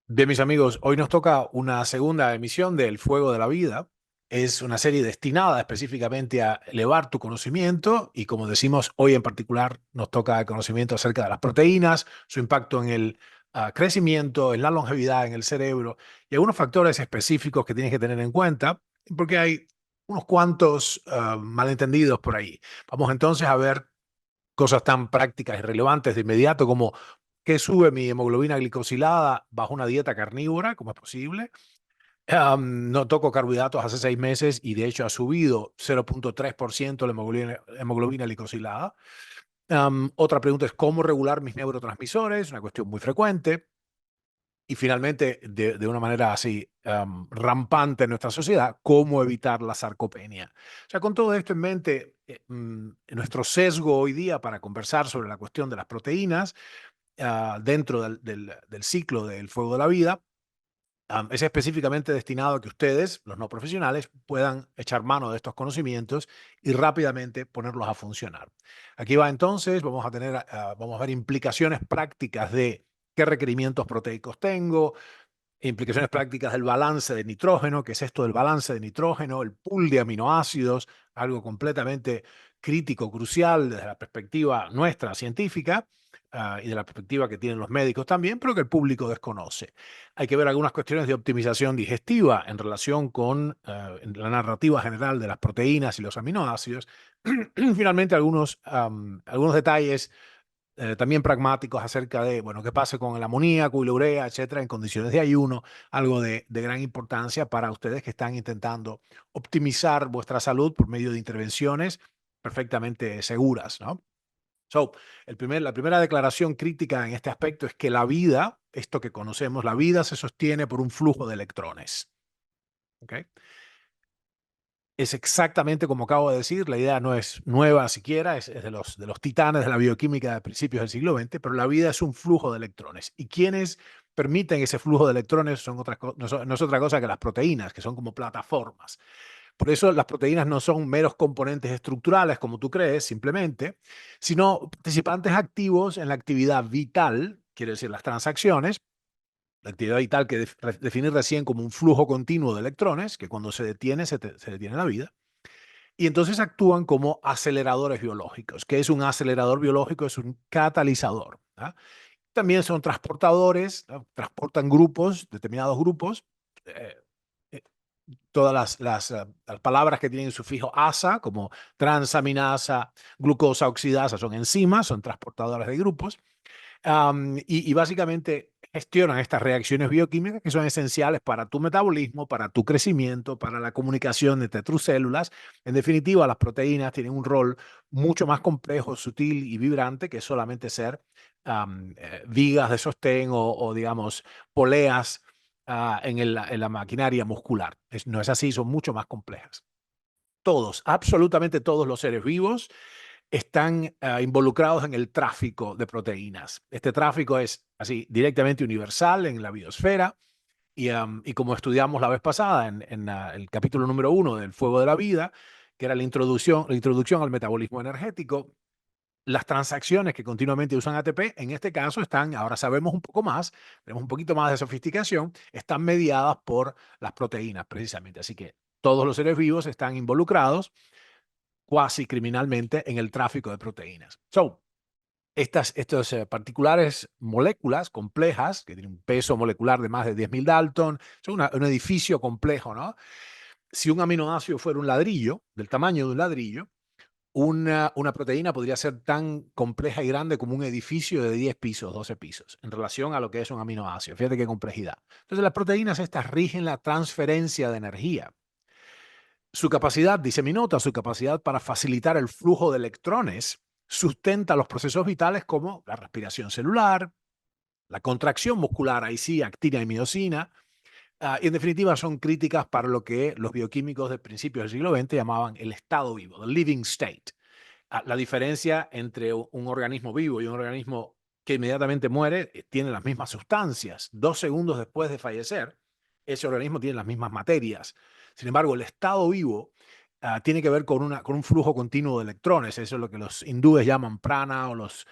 Bien, mis amigos, hoy nos toca una segunda emisión de El Fuego de la Vida. Es una serie destinada específicamente a elevar tu conocimiento y, como decimos, hoy en particular nos toca el conocimiento acerca de las proteínas, su impacto en el crecimiento, en la longevidad, en el cerebro y algunos factores específicos que tienes que tener en cuenta porque hay unos cuantos malentendidos por ahí. Vamos entonces a ver cosas tan prácticas y relevantes de inmediato como qué sube mi hemoglobina glicosilada bajo una dieta carnívora, como es posible. No toco carbohidratos hace 6 meses y de hecho ha subido 0,3% la hemoglobina glicosilada. Otra pregunta es cómo regular mis neurotransmisores, una cuestión muy frecuente. Y finalmente, de una manera así rampante en nuestra sociedad, cómo evitar la sarcopenia. O sea, con todo esto en mente, nuestro sesgo hoy día para conversar sobre la cuestión de las proteínas dentro del ciclo del fuego de la vida es específicamente destinado a que ustedes, los no profesionales, puedan echar mano de estos conocimientos y rápidamente ponerlos a funcionar. Aquí va entonces, vamos a ver implicaciones prácticas de qué requerimientos proteicos tengo, implicaciones prácticas del balance de nitrógeno, que es esto del balance de nitrógeno, el pool de aminoácidos, algo completamente crítico, crucial desde la perspectiva nuestra científica y de la perspectiva que tienen los médicos también, pero que el público desconoce. Hay que ver algunas cuestiones de optimización digestiva en relación con la narrativa general de las proteínas y los aminoácidos. Finalmente, algunos detalles también pragmáticos acerca de, bueno, qué pasa con el amoníaco y la urea, etcétera, en condiciones de ayuno, algo de gran importancia para ustedes que están intentando optimizar vuestra salud por medio de intervenciones perfectamente seguras, ¿no? So, la primera declaración crítica en este aspecto es que la vida, esto que conocemos, la vida se sostiene por un flujo de electrones. ¿Ok? Es exactamente como acabo de decir, la idea no es nueva siquiera, es de los titanes de la bioquímica de principios del siglo XX, pero la vida es un flujo de electrones. Y quienes permiten ese flujo de electrones no es otra cosa que las proteínas, que son como plataformas. Por eso las proteínas no son meros componentes estructurales, como tú crees, simplemente, sino participantes activos en la actividad vital, quiere decir las transacciones, la actividad vital que definir recién como un flujo continuo de electrones, que cuando se detiene, se detiene la vida. Y entonces actúan como aceleradores biológicos. ¿Qué es un acelerador biológico? Es un catalizador. ¿Ah? También son transportadores, ¿no? Transportan grupos, determinados grupos. eh, eh, Todas las palabras que tienen sufijo asa, como transaminasa, glucosa oxidasa, son enzimas, son transportadoras de grupos. Y básicamente gestionan estas reacciones bioquímicas que son esenciales para tu metabolismo, para tu crecimiento, para la comunicación entre tus células. En definitiva, las proteínas tienen un rol mucho más complejo, sutil y vibrante que solamente ser vigas de sostén o, digamos, poleas en la maquinaria muscular. No es así, son mucho más complejas. Todos, absolutamente todos los seres vivos están involucrados en el tráfico de proteínas. Este tráfico es así directamente universal en la biosfera y como estudiamos la vez pasada en el capítulo número 1 del Fuego de la Vida, que era la introducción al metabolismo energético, las transacciones que continuamente usan ATP, en este caso ahora sabemos un poco más, tenemos un poquito más de sofisticación, están mediadas por las proteínas precisamente. Así que todos los seres vivos están involucrados cuasi criminalmente en el tráfico de proteínas. Estas particulares moléculas complejas, que tienen un peso molecular de más de 10.000 Dalton, son un edificio complejo, ¿no? Si un aminoácido fuera un ladrillo, del tamaño de un ladrillo, una proteína podría ser tan compleja y grande como un edificio de 10 pisos, 12 pisos, en relación a lo que es un aminoácido. Fíjate qué complejidad. Entonces, las proteínas estas rigen la transferencia de energía. Su capacidad, dice mi nota, su capacidad para facilitar el flujo de electrones sustenta los procesos vitales como la respiración celular, la contracción muscular, ahí sí, actina y miocina, y en definitiva son críticas para lo que los bioquímicos de principios del siglo XX llamaban el estado vivo, the living state. La diferencia entre un organismo vivo y un organismo que inmediatamente muere tiene las mismas sustancias. 2 segundos después de fallecer, ese organismo tiene las mismas materias. Sin embargo, el estado vivo tiene que ver con un flujo continuo de electrones. Eso es lo que los hindúes llaman prana o los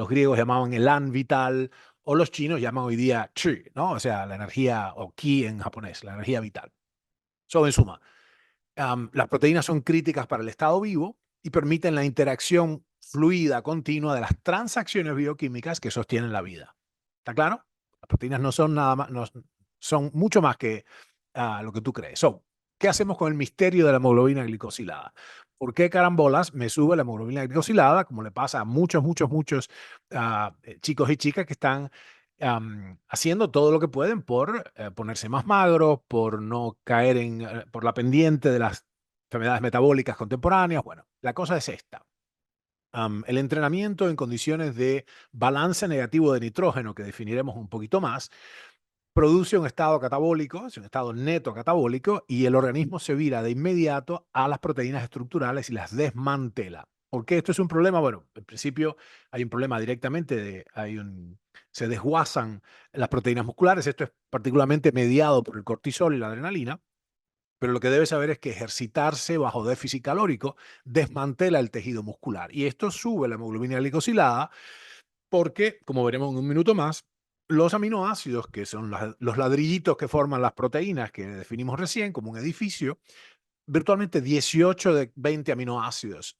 griegos llamaban elan vital o los chinos llaman hoy día chi, ¿no? O sea, la energía, o ki en japonés, la energía vital. En suma, las proteínas son críticas para el estado vivo y permiten la interacción fluida, continua de las transacciones bioquímicas que sostienen la vida. ¿Está claro? Las proteínas no son nada más, no, son mucho más que lo que tú crees. ¿Qué hacemos con el misterio de la hemoglobina glicosilada? ¿Por qué carambolas me sube la hemoglobina glicosilada, como le pasa a muchos chicos y chicas que están haciendo todo lo que pueden por ponerse más magros, por no caer por la pendiente de las enfermedades metabólicas contemporáneas? Bueno, la cosa es esta. El entrenamiento en condiciones de balance negativo de nitrógeno, que definiremos un poquito más, produce un estado catabólico, es un estado neto catabólico, y el organismo se vira de inmediato a las proteínas estructurales y las desmantela. ¿Por qué esto es un problema? Bueno, en principio hay un problema directamente se desguazan las proteínas musculares. Esto es particularmente mediado por el cortisol y la adrenalina. Pero lo que debes saber es que ejercitarse bajo déficit calórico desmantela el tejido muscular. Y esto sube la hemoglobina glicosilada porque, como veremos en un minuto más, los aminoácidos, que son los ladrillitos que forman las proteínas que definimos recién como un edificio, virtualmente 18 de 20 aminoácidos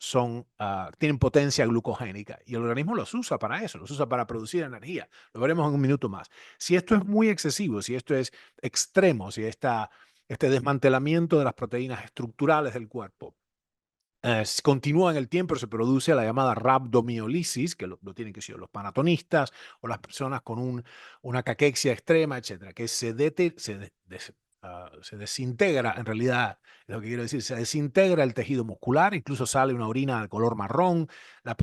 tienen potencia glucogénica y el organismo los usa para eso, los usa para producir energía. Lo veremos en un minuto más. Si esto es muy excesivo, si esto es extremo, si este desmantelamiento de las proteínas estructurales del cuerpo continúa en el tiempo, se produce la llamada rhabdomiólisis, que lo tienen que ser los panatonistas o las personas con una caquexia extrema, etcétera, que se desintegra, en realidad, es lo que quiero decir, se desintegra el tejido muscular, incluso sale una orina de color marrón, la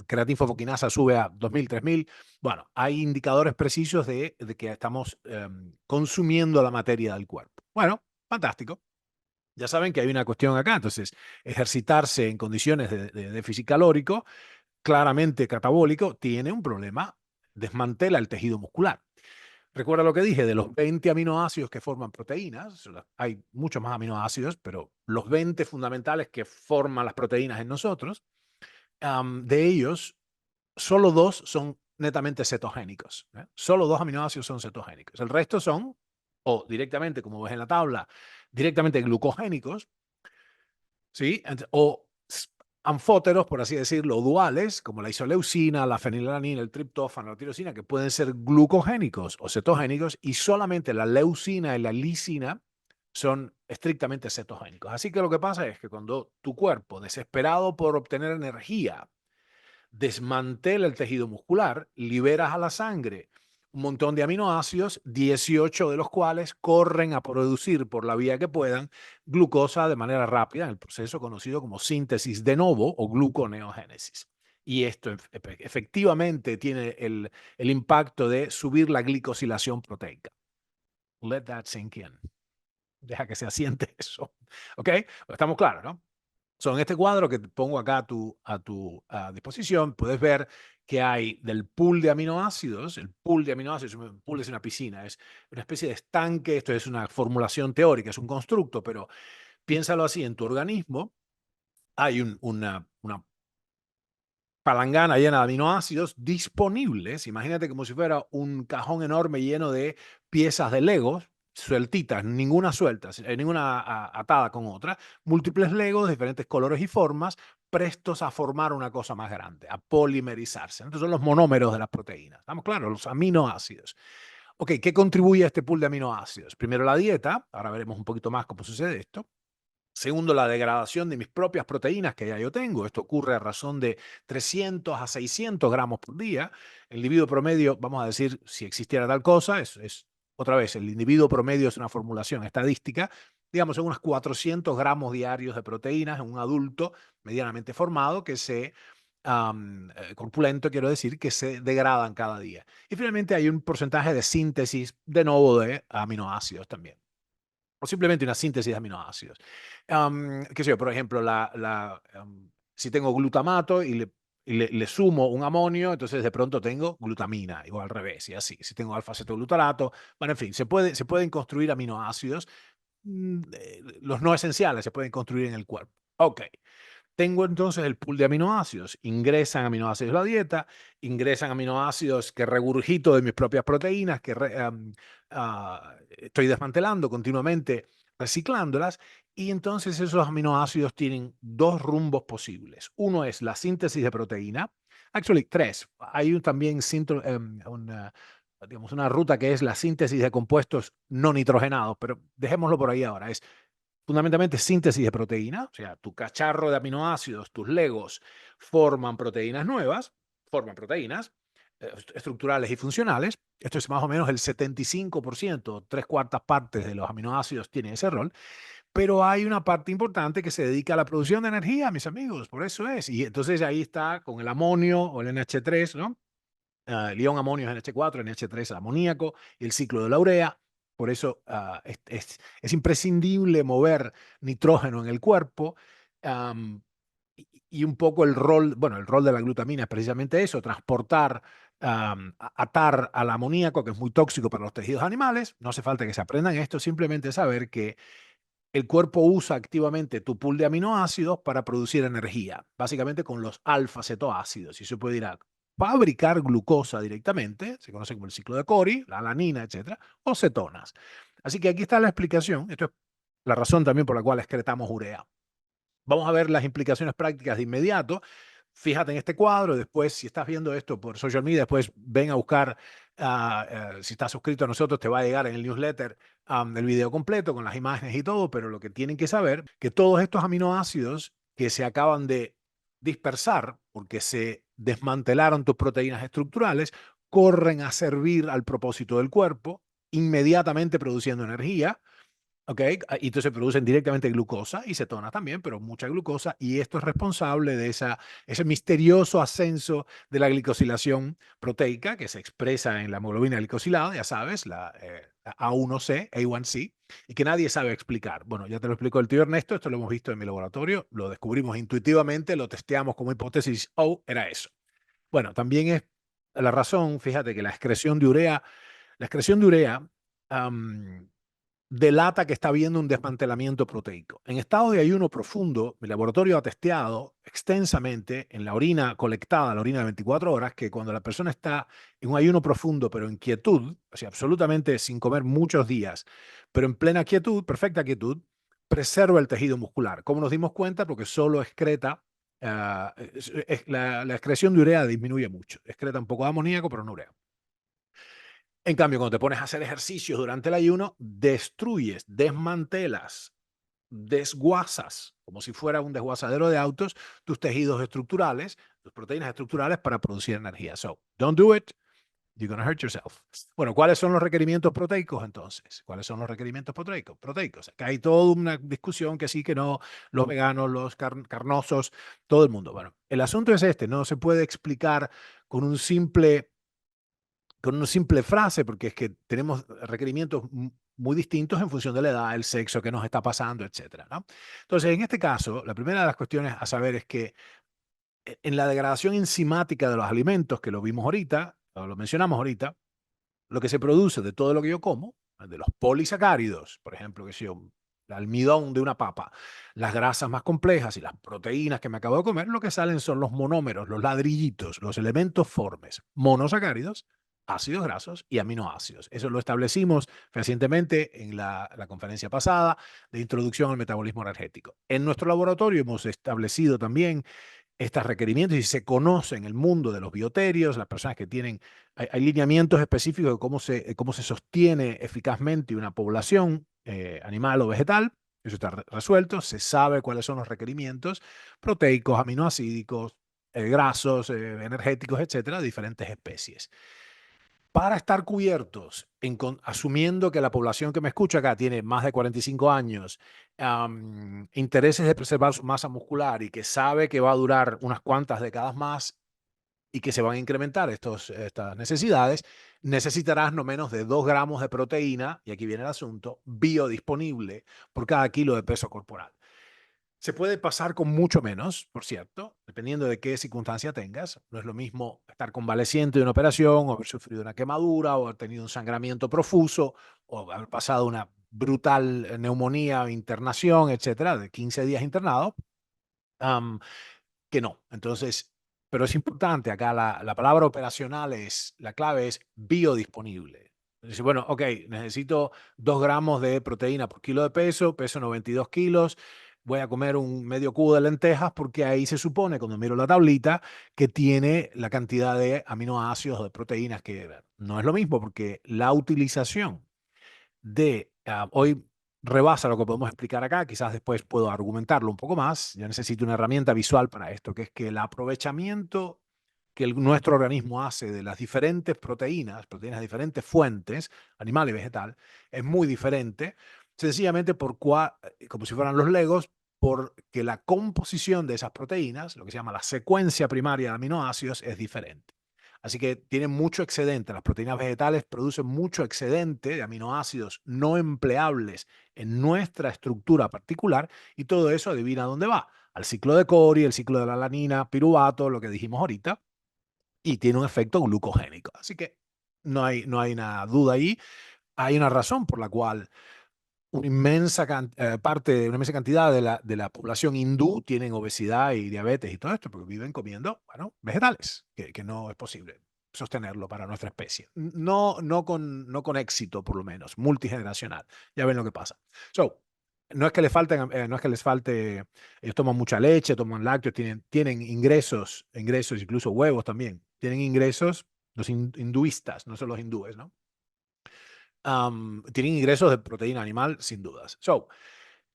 creatinfosfoquinasa sube a 2000, 3000. Bueno, hay indicadores precisos de que estamos consumiendo la materia del cuerpo. Bueno, fantástico. Ya saben que hay una cuestión acá, entonces ejercitarse en condiciones de déficit calórico, claramente catabólico, tiene un problema, desmantela el tejido muscular. Recuerda lo que dije de los 20 aminoácidos que forman proteínas, hay muchos más aminoácidos, pero los 20 fundamentales que forman las proteínas en nosotros, de ellos, solo dos son netamente cetogénicos. Solo dos aminoácidos son cetogénicos. El resto son, o directamente, como ves en la tabla, directamente glucogénicos, ¿sí? Anfóteros, por así decirlo, duales, como la isoleucina, la fenilalanina, el triptófano, la tirosina, que pueden ser glucogénicos o cetogénicos, y solamente la leucina y la lisina son estrictamente cetogénicos. Así que lo que pasa es que cuando tu cuerpo, desesperado por obtener energía, desmantela el tejido muscular, liberas a la sangre un montón de aminoácidos, 18 de los cuales corren a producir por la vía que puedan glucosa de manera rápida en el proceso conocido como síntesis de novo o gluconeogénesis. Y esto efectivamente tiene el impacto de subir la glicosilación proteica. Let that sink in. Deja que se asiente eso. ¿Ok? Estamos claros, ¿no? En este cuadro que te pongo acá a disposición, puedes ver que hay del pool de aminoácidos. El pool de aminoácidos, un pool es una piscina, es una especie de estanque. Esto es una formulación teórica, es un constructo, pero piénsalo así, en tu organismo hay una palangana llena de aminoácidos disponibles. Imagínate como si fuera un cajón enorme lleno de piezas de Legos, sueltitas, ninguna suelta, ninguna atada con otra, múltiples Legos de diferentes colores y formas, prestos a formar una cosa más grande, a polimerizarse. Entonces son los monómeros de las proteínas. ¿Estamos claros? Los aminoácidos. Ok, ¿qué contribuye a este pool de aminoácidos? Primero la dieta, ahora veremos un poquito más cómo sucede esto. Segundo, la degradación de mis propias proteínas que ya yo tengo. Esto ocurre a razón de 300 a 600 gramos por día. El individuo promedio, vamos a decir, si existiera tal cosa, otra vez, el individuo promedio es una formulación estadística, digamos, en unos 400 gramos diarios de proteínas en un adulto medianamente formado corpulento, quiero decir, que se degradan cada día. Y finalmente hay un porcentaje de síntesis de nuevo de aminoácidos también, o simplemente una síntesis de aminoácidos. Qué sé yo, por ejemplo, si tengo glutamato y le sumo un amonio, entonces de pronto tengo glutamina, o al revés, y así. Si tengo alfa-cetoglutarato, bueno, en fin, se pueden construir aminoácidos, los no esenciales se pueden construir en el cuerpo. Ok. Tengo entonces el pool de aminoácidos. Ingresan aminoácidos a la dieta, ingresan aminoácidos que regurgito de mis propias proteínas, que estoy desmantelando continuamente, reciclándolas. Y entonces esos aminoácidos tienen dos rumbos posibles. Uno es la síntesis de proteína. Actually, tres. Hay también digamos, una ruta que es la síntesis de compuestos no nitrogenados, pero dejémoslo por ahí ahora. Es fundamentalmente síntesis de proteína, o sea, tu cacharro de aminoácidos, tus legos, forman proteínas nuevas, forman proteínas estructurales y funcionales. Esto es más o menos el 75%, tres cuartas partes de los aminoácidos tienen ese rol, pero hay una parte importante que se dedica a la producción de energía, mis amigos, por eso es. Y entonces ahí está con el amonio o el NH3, ¿no? El ion amonio es NH4, NH3 el amoníaco, y el ciclo de la urea. Por eso es imprescindible mover nitrógeno en el cuerpo. am, y un poco el rol, bueno, el rol de la glutamina es precisamente eso, transportar, atar al amoníaco, que es muy tóxico para los tejidos animales. No hace falta que se aprendan esto, simplemente saber que el cuerpo usa activamente tu pool de aminoácidos para producir energía, básicamente con los alfa-cetoácidos. Y se puede ir a fabricar glucosa directamente, se conoce como el ciclo de Cori, la alanina, etcétera, o cetonas. Así que aquí está la explicación. Esto es la razón también por la cual excretamos urea. Vamos a ver las implicaciones prácticas de inmediato. Fíjate en este cuadro, después si estás viendo esto por social media, después ven a buscar, si estás suscrito a nosotros, te va a llegar en el newsletter el video completo con las imágenes y todo, pero lo que tienen que saber, que todos estos aminoácidos que se acaban de dispersar, porque se desmantelaron tus proteínas estructurales, corren a servir al propósito del cuerpo, inmediatamente produciendo energía. ¿Ok? Y entonces producen directamente glucosa y cetonas también, pero mucha glucosa, y esto es responsable de ese misterioso ascenso de la glicosilación proteica que se expresa en la hemoglobina glicosilada, ya sabes, la A1C, A1C, y que nadie sabe explicar. Bueno, ya te lo explicó el tío Ernesto, esto lo hemos visto en mi laboratorio, lo descubrimos intuitivamente, lo testeamos como hipótesis, oh, era eso. Bueno, también es la razón, fíjate que la excreción de urea, am, delata que está habiendo un desmantelamiento proteico. En estado de ayuno profundo, mi laboratorio ha testeado extensamente en la orina colectada, la orina de 24 horas, que cuando la persona está en un ayuno profundo, pero en quietud, o sea, absolutamente sin comer muchos días, pero en plena quietud, perfecta quietud, preserva el tejido muscular. ¿Cómo nos dimos cuenta? Porque solo excreta, la excreción de urea disminuye mucho. Excreta un poco de amoníaco, pero no urea. En cambio, cuando te pones a hacer ejercicios durante el ayuno, destruyes, desmantelas, desguazas, como si fuera un desguazadero de autos, tus tejidos estructurales, tus proteínas estructurales para producir energía. So, don't do it, you're going to hurt yourself. Bueno, ¿cuáles son los requerimientos proteicos entonces? ¿Cuáles son los requerimientos proteicos? Acá hay toda una discusión que sí, que no, los veganos, los carnosos, todo el mundo. Bueno, el asunto es este, no se puede explicar con con una simple frase, porque es que tenemos requerimientos muy distintos en función de la edad, el sexo, qué nos está pasando, etcétera, ¿no? Entonces, en este caso, la primera de las cuestiones a saber es que en la degradación enzimática de los alimentos, que lo vimos ahorita, o lo mencionamos ahorita, lo que se produce de todo lo que yo como, de los polisacáridos, por ejemplo, que si yo, el almidón de una papa, las grasas más complejas y las proteínas que me acabo de comer, lo que salen son los monómeros, los ladrillitos, los elementos formes, monosacáridos, ácidos grasos y aminoácidos. Eso lo establecimos recientemente en la conferencia pasada de introducción al metabolismo energético. En nuestro laboratorio hemos establecido también estos requerimientos y se conoce en el mundo de los bioterios, las personas que tienen, hay lineamientos específicos de cómo se sostiene eficazmente una población animal o vegetal. Eso está resuelto, se sabe cuáles son los requerimientos proteicos, aminoácidos, grasos, energéticos, etcétera, de diferentes especies. Para estar cubiertos, asumiendo que la población que me escucha acá tiene más de 45 años, intereses de preservar su masa muscular y que sabe que va a durar unas cuantas décadas más y que se van a incrementar estas necesidades, necesitarás no menos de 2 gramos de proteína, y aquí viene el asunto, biodisponible por cada kilo de peso corporal. Se puede pasar con mucho menos, por cierto, dependiendo de qué circunstancia tengas. No es lo mismo estar convaleciente de una operación, o haber sufrido una quemadura, o haber tenido un sangramiento profuso, o haber pasado una brutal neumonía o internación, etcétera, de 15 días internado, am, que no. Entonces, pero es importante acá, la palabra operacional la clave es biodisponible. Dice, bueno, ok, necesito 2 gramos de proteína por kilo de peso 92 kilos, voy a comer un medio cubo de lentejas porque ahí se supone, cuando miro la tablita, que tiene la cantidad de aminoácidos o de proteínas que no es lo mismo porque la utilización hoy rebasa lo que podemos explicar acá, quizás después puedo argumentarlo un poco más, yo necesito una herramienta visual para esto, que es que el aprovechamiento que nuestro organismo hace de las diferentes proteínas de diferentes fuentes, animal y vegetal, es muy diferente, sencillamente como si fueran los Legos, porque la composición de esas proteínas, lo que se llama la secuencia primaria de aminoácidos, es diferente. Así que tienen mucho excedente. Las proteínas vegetales producen mucho excedente de aminoácidos no empleables en nuestra estructura particular y todo eso adivina dónde va. Al ciclo de Cori, el ciclo de la alanina, piruvato, lo que dijimos ahorita, y tiene un efecto glucogénico. Así que no hay una duda ahí. Hay una razón por la cual una inmensa cantidad de la población hindú tienen obesidad y diabetes y todo esto, porque viven comiendo, bueno, vegetales, que no es posible sostenerlo para nuestra especie. No con éxito, por lo menos, multigeneracional. Ya ven lo que pasa. So, no es que les falte, ellos toman mucha leche, toman lácteos, tienen ingresos, incluso huevos también. Tienen ingresos los hinduistas, no son los hindúes, ¿no? Tienen ingresos de proteína animal, sin dudas. So,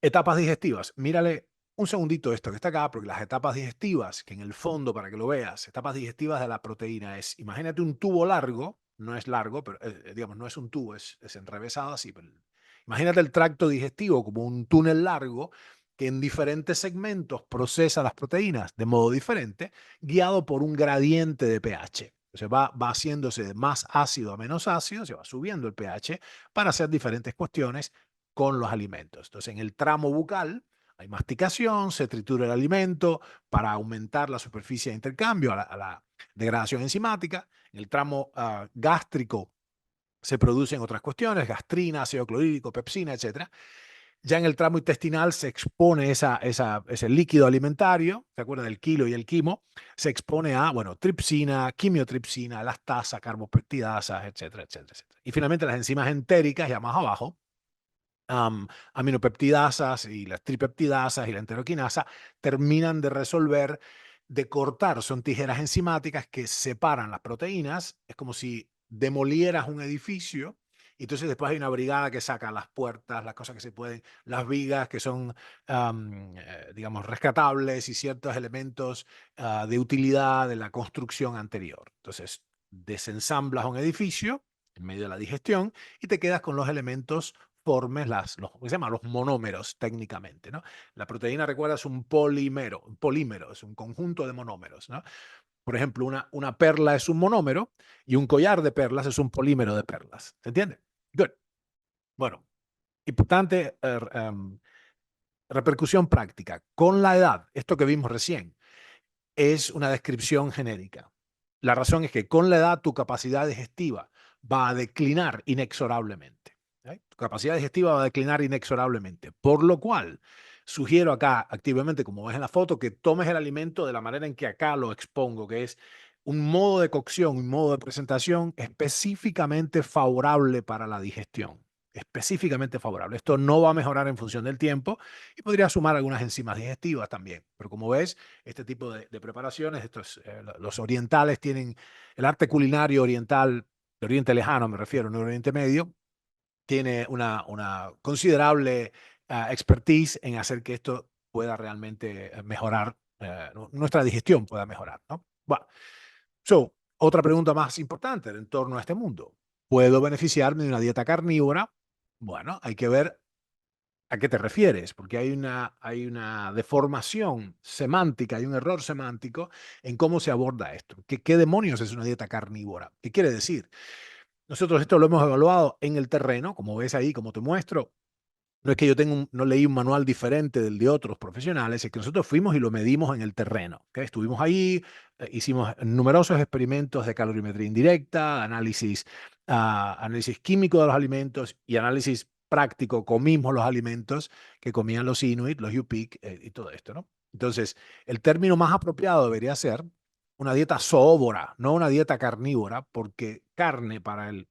etapas digestivas. Mírale un segundito esto que está acá, porque las etapas digestivas, que en el fondo, para que lo veas, etapas digestivas de la proteína imagínate un tubo largo, no es largo, pero digamos, no es un tubo, es enrevesado así. Pero imagínate el tracto digestivo como un túnel largo que en diferentes segmentos procesa las proteínas de modo diferente, guiado por un gradiente de pH. Entonces va haciéndose de más ácido a menos ácido, se va subiendo el pH para hacer diferentes cuestiones con los alimentos. Entonces, en el tramo bucal hay masticación, se tritura el alimento para aumentar la superficie de intercambio a la degradación enzimática. En el tramo gástrico se producen otras cuestiones, gastrina, ácido clorhídrico, pepsina, etcétera. Ya en el tramo intestinal se expone ese líquido alimentario, ¿se acuerdan del kilo y el quimo? Se expone a, bueno, tripsina, quimiotripsina, lactasa, carbopeptidasas, etcétera, etcétera, etcétera. Y finalmente las enzimas entéricas, ya más abajo, aminopeptidasas y las tripeptidasas y la enteroquinasa terminan de resolver, de cortar, son tijeras enzimáticas que separan las proteínas, es como si demolieras un edificio y entonces después hay una brigada que saca las puertas, las cosas que se pueden, las vigas que son, digamos, rescatables y ciertos elementos de utilidad de la construcción anterior. Entonces, desensamblas un edificio en medio de la digestión y te quedas con los elementos formes, ¿cómo se llama? Los monómeros técnicamente, ¿no? La proteína, recuerda, es un polímero, es un conjunto de monómeros, ¿no? Por ejemplo, una perla es un monómero y un collar de perlas es un polímero de perlas. ¿Se entiende? Good. Bueno, importante repercusión práctica. Con la edad, esto que vimos recién, es una descripción genérica. La razón es que con la edad tu capacidad digestiva va a declinar inexorablemente. ¿Eh? Tu capacidad digestiva va a declinar inexorablemente. Por lo cual, sugiero acá activamente, como ves en la foto, que tomes el alimento de la manera en que acá lo expongo, que es un modo de cocción, un modo de presentación específicamente favorable para la digestión. Específicamente favorable. Esto no va a mejorar en función del tiempo y podría sumar algunas enzimas digestivas también. Pero como ves, este tipo de preparaciones, los orientales tienen el arte culinario oriental, de Oriente Lejano me refiero, no Oriente Medio, tiene una considerable expertise en hacer que esto pueda realmente mejorar, nuestra digestión pueda mejorar, ¿no? Bueno, otra pregunta más importante en torno a este mundo. ¿Puedo beneficiarme de una dieta carnívora? Bueno, hay que ver ¿a qué te refieres? Porque hay una deformación semántica, hay un error semántico en cómo se aborda esto. ¿Qué demonios es una dieta carnívora? ¿Qué quiere decir? Nosotros esto lo hemos evaluado en el terreno, como ves ahí, como te muestro. No es que yo no leí un manual diferente del de otros profesionales, es que nosotros fuimos y lo medimos en el terreno. ¿Okay? Estuvimos ahí, hicimos numerosos experimentos de calorimetría indirecta, análisis químico de los alimentos y análisis práctico. Comimos los alimentos que comían los Inuit, los Yupik y todo esto, ¿no? Entonces, el término más apropiado debería ser una dieta zoóvora, no una dieta carnívora, porque carne para el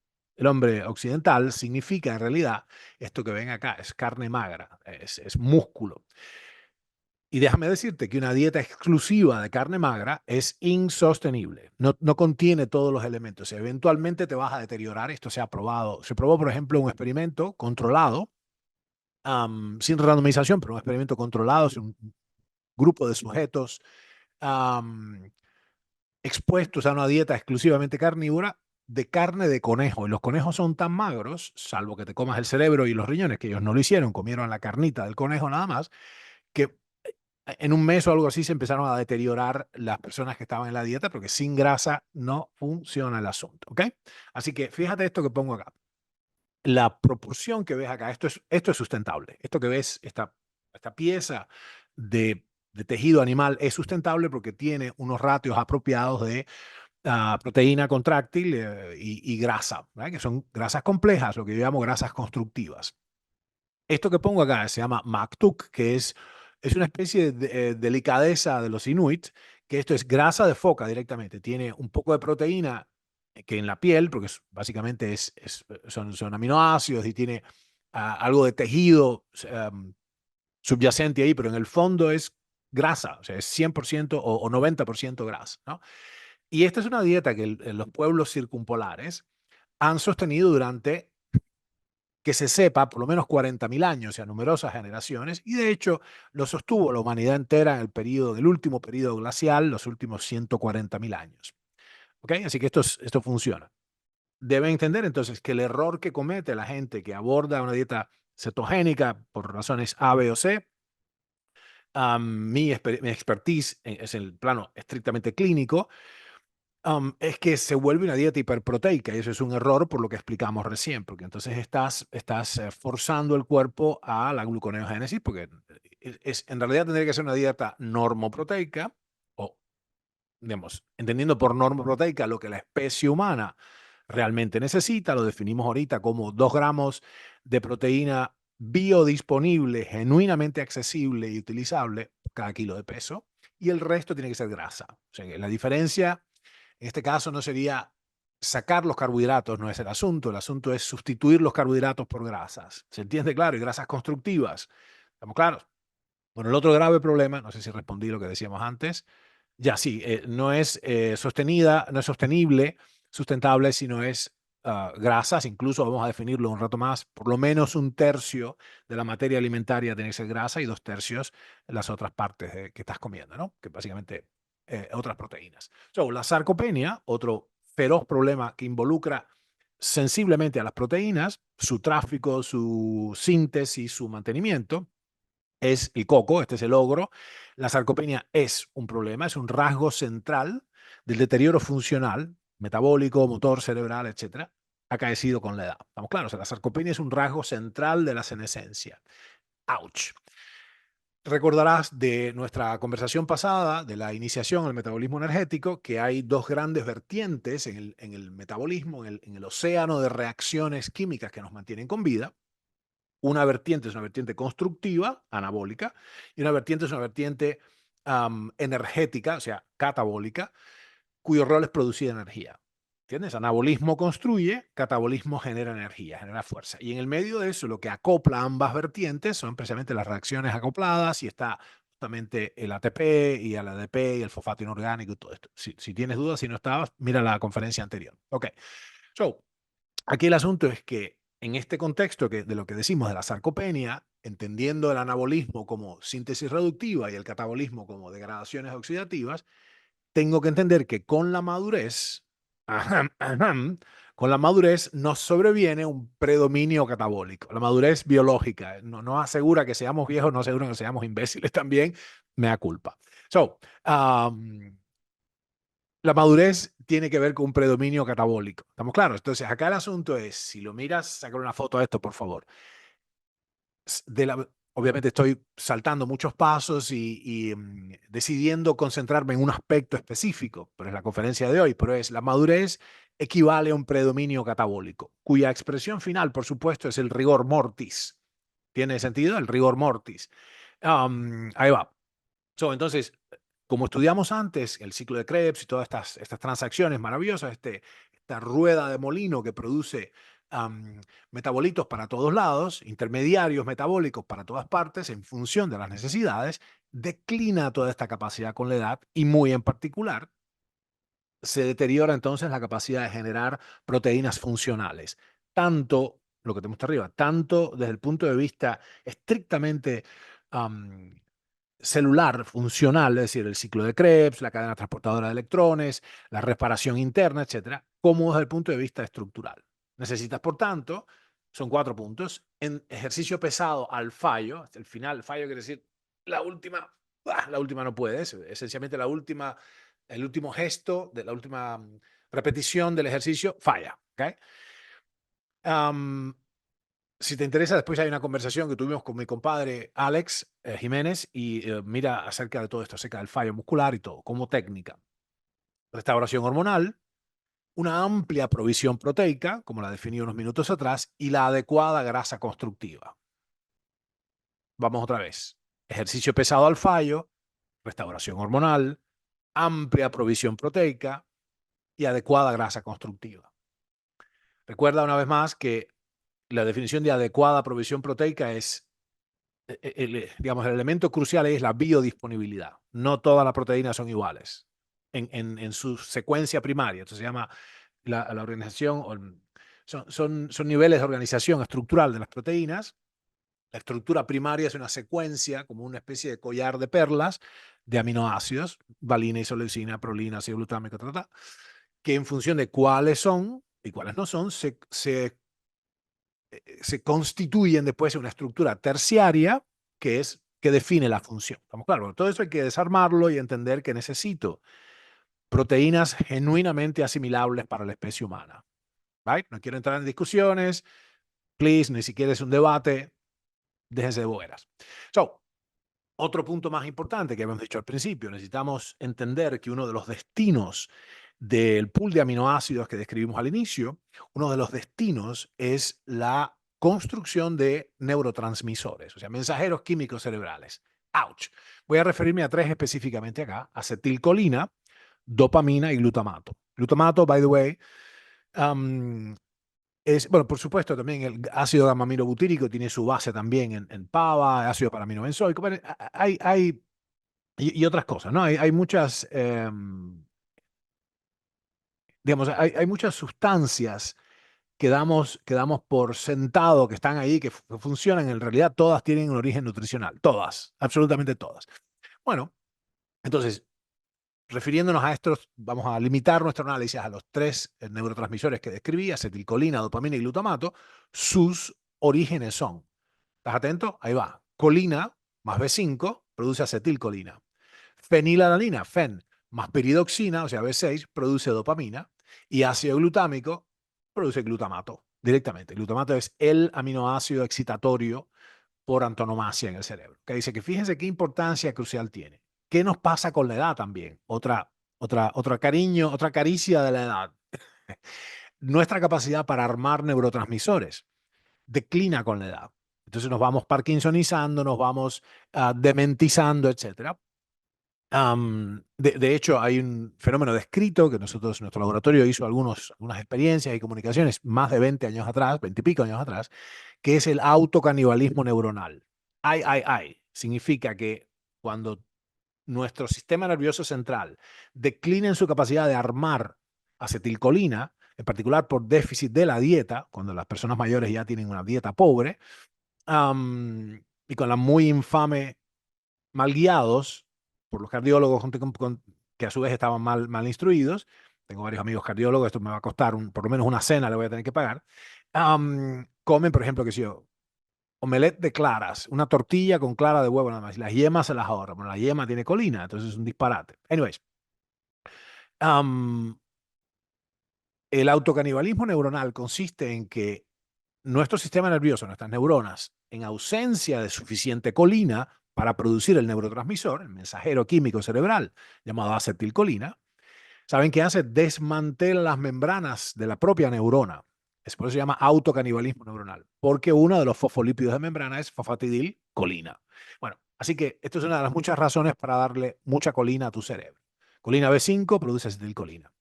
hombre occidental significa en realidad esto que ven acá, es carne magra, es músculo. Y déjame decirte que una dieta exclusiva de carne magra es insostenible. No contiene todos los elementos. Eventualmente te vas a deteriorar. Esto se ha probado. Se probó, por ejemplo, un experimento controlado, sin randomización, pero un experimento controlado, es un grupo de sujetos am, expuestos a una dieta exclusivamente carnívora de carne de conejo. Y los conejos son tan magros, salvo que te comas el cerebro y los riñones, que ellos no lo hicieron, comieron la carnita del conejo nada más, que en un mes o algo así se empezaron a deteriorar las personas que estaban en la dieta porque sin grasa no funciona el asunto, ¿ok? Así que fíjate esto que pongo acá. La proporción que ves acá, esto es sustentable. Esto que ves, esta pieza de tejido animal es sustentable porque tiene unos ratios apropiados de proteína contráctil y grasa, ¿verdad? Que son grasas complejas, lo que yo llamo grasas constructivas. Esto que pongo acá se llama maktuk, que es una especie de delicadeza de los inuit, que esto es grasa de foca directamente. Tiene un poco de proteína que en la piel, porque básicamente son aminoácidos y tiene algo de tejido subyacente ahí, pero en el fondo es grasa, o sea, es 100% o 90% grasa, ¿no? Y esta es una dieta que los pueblos circumpolares han sostenido durante que se sepa, por lo menos 40.000 años, o sea, numerosas generaciones, y de hecho lo sostuvo la humanidad entera en el último periodo glacial, los últimos 140.000 años. ¿Ok? Así que esto funciona. Deben entender entonces que el error que comete la gente que aborda una dieta cetogénica por razones A, B o C, mi expertise es el plano estrictamente clínico, es que se vuelve una dieta hiperproteica y eso es un error por lo que explicamos recién, porque entonces estás forzando el cuerpo a la gluconeogénesis, porque en realidad tendría que ser una dieta normoproteica, o digamos, entendiendo por normoproteica lo que la especie humana realmente necesita, lo definimos ahorita como 2 gramos de proteína biodisponible, genuinamente accesible y utilizable cada kilo de peso, y el resto tiene que ser grasa. O sea, que la diferencia en este caso no sería sacar los carbohidratos, no es el asunto es sustituir los carbohidratos por grasas. ¿Se entiende claro? Y grasas constructivas. ¿Estamos claros? Bueno, el otro grave problema, no sé si respondí lo que decíamos antes, ya sí, no es sostenida, no es sostenible, sustentable, sino es grasas, incluso vamos a definirlo un rato más, por lo menos un tercio de la materia alimentaria tiene que ser grasa y 2 tercios las otras partes que estás comiendo, ¿no? Que básicamente otras proteínas. La sarcopenia, otro feroz problema que involucra sensiblemente a las proteínas, su tráfico, su síntesis, su mantenimiento, es el coco, este es el ogro. La sarcopenia es un problema, es un rasgo central del deterioro funcional, metabólico, motor, cerebral, etcétera, acaecido con la edad. ¿Estamos claros? O sea, la sarcopenia es un rasgo central de la senescencia. ¡Auch! Recordarás de nuestra conversación pasada, de la iniciación al metabolismo energético, que hay 2 grandes vertientes en el metabolismo, en el océano de reacciones químicas que nos mantienen con vida. Una vertiente es una vertiente constructiva, anabólica, y una vertiente es una vertiente energética, o sea, catabólica, cuyo rol es producir energía. ¿Entiendes? Anabolismo construye, catabolismo genera energía, genera fuerza. Y en el medio de eso, lo que acopla ambas vertientes son precisamente las reacciones acopladas y está justamente el ATP y el ADP y el fosfato inorgánico y todo esto. Si tienes dudas, si no estabas, mira la conferencia anterior. Ok. So, aquí el asunto es que en este contexto de lo que decimos de la sarcopenia, entendiendo el anabolismo como síntesis reductiva y el catabolismo como degradaciones oxidativas, tengo que entender que con la madurez, con la madurez nos sobreviene un predominio catabólico. La madurez biológica no asegura que seamos viejos, no asegura que seamos imbéciles también, me da culpa. La madurez tiene que ver con un predominio catabólico. ¿Estamos claros? Entonces, acá el asunto es, si lo miras, sacar una foto de esto, por favor. Obviamente estoy saltando muchos pasos y decidiendo concentrarme en un aspecto específico, pero es la conferencia de hoy, pero es la madurez equivale a un predominio catabólico, cuya expresión final, por supuesto, es el rigor mortis. ¿Tiene sentido? El rigor mortis. Ahí va. Entonces, como estudiamos antes, el ciclo de Krebs y todas estas transacciones maravillosas, esta rueda de molino que produce metabolitos para todos lados, intermediarios metabólicos para todas partes, en función de las necesidades, declina toda esta capacidad con la edad y muy en particular se deteriora entonces la capacidad de generar proteínas funcionales. Tanto, lo que te muestro arriba, tanto desde el punto de vista estrictamente celular funcional, es decir, el ciclo de Krebs, la cadena transportadora de electrones, la reparación interna, etcétera, como desde el punto de vista estructural. Necesitas, por tanto, son 4 puntos, en ejercicio pesado al fallo, hasta el final, el fallo quiere decir la última no puedes, esencialmente el último gesto de la última repetición del ejercicio falla, ¿ok? Si te interesa, después hay una conversación que tuvimos con mi compadre Alex Jiménez y mira acerca de todo esto, acerca del fallo muscular y todo, como técnica. Restauración hormonal, una amplia provisión proteica, como la definí unos minutos atrás, y la adecuada grasa constructiva. Vamos otra vez. Ejercicio pesado al fallo, restauración hormonal, amplia provisión proteica y adecuada grasa constructiva. Recuerda una vez más que la definición de adecuada provisión proteica es digamos, el elemento crucial es la biodisponibilidad. No todas las proteínas son iguales en su secuencia primaria. Esto se llama la organización, son niveles de organización estructural de las proteínas. La estructura primaria es una secuencia, como una especie de collar de perlas de aminoácidos, valina, isoleucina, prolina, ácido glutámico, que en función de cuáles son y cuáles no son, se constituyen después en una estructura terciaria que define la función. ¿Estamos claros? Todo eso hay que desarmarlo y entender que necesito proteínas genuinamente asimilables para la especie humana. ¿Right? No quiero entrar en discusiones, please, ni siquiera es un debate, déjense de boberas. Otro punto más importante que habíamos dicho al principio, necesitamos entender que uno de los destinos del pool de aminoácidos que describimos al inicio, uno de los destinos es la construcción de neurotransmisores, o sea, mensajeros químicos cerebrales. ¡Auch! Voy a referirme a 3 específicamente acá: acetilcolina, dopamina y glutamato. Glutamato, by the way, bueno, por supuesto, también el ácido gamma-aminobutírico tiene su base también en PABA, ácido paraminobenzoico. Bueno, y otras cosas, ¿no? Hay muchas, digamos, hay muchas sustancias que damos por sentado que están ahí, que funcionan. En realidad, todas tienen un origen nutricional. Todas, absolutamente todas. Bueno, entonces, refiriéndonos a estos, vamos a limitar nuestro análisis a los 3 neurotransmisores que describí: acetilcolina, dopamina y glutamato. Sus orígenes son, ¿estás atento? Ahí va. Colina más B5 produce acetilcolina. Fenilalanina, fen, más piridoxina, o sea, B6, produce dopamina. Y ácido glutámico produce glutamato directamente. El glutamato es el aminoácido excitatorio por antonomasia en el cerebro. Que dice que fíjense qué importancia crucial tiene. ¿Qué nos pasa con la edad también? Otra cariño, otra caricia de la edad. Nuestra capacidad para armar neurotransmisores declina con la edad. Entonces nos vamos parkinsonizando, nos vamos dementizando, etc. De hecho, hay un fenómeno descrito que nuestro laboratorio hizo algunas experiencias y comunicaciones más de 20 años atrás, 20 y pico años atrás, que es el autocanibalismo neuronal. Ay. Significa que cuando nuestro sistema nervioso central declina en su capacidad de armar acetilcolina, en particular por déficit de la dieta, cuando las personas mayores ya tienen una dieta pobre, y con la muy infame mal guiados por los cardiólogos que a su vez estaban mal instruidos. Tengo varios amigos cardiólogos, esto me va a costar por lo menos una cena, le voy a tener que pagar. Comen, por ejemplo, que si yo, omelette de claras, una tortilla con clara de huevo nada más, y las yemas se las ahorran. Bueno, la yema tiene colina, entonces es un disparate. Anyways, el autocanibalismo neuronal consiste en que nuestro sistema nervioso, nuestras neuronas, en ausencia de suficiente colina para producir el neurotransmisor, el mensajero químico cerebral llamado acetilcolina, ¿saben qué hace? Desmantela las membranas de la propia neurona. Es por eso se llama autocanibalismo neuronal, porque uno de los fosfolípidos de membrana es fosfatidilcolina. Bueno, Así que esto es una de las muchas razones para darle mucha colina a tu cerebro. Colina B5 produce acetilcolina.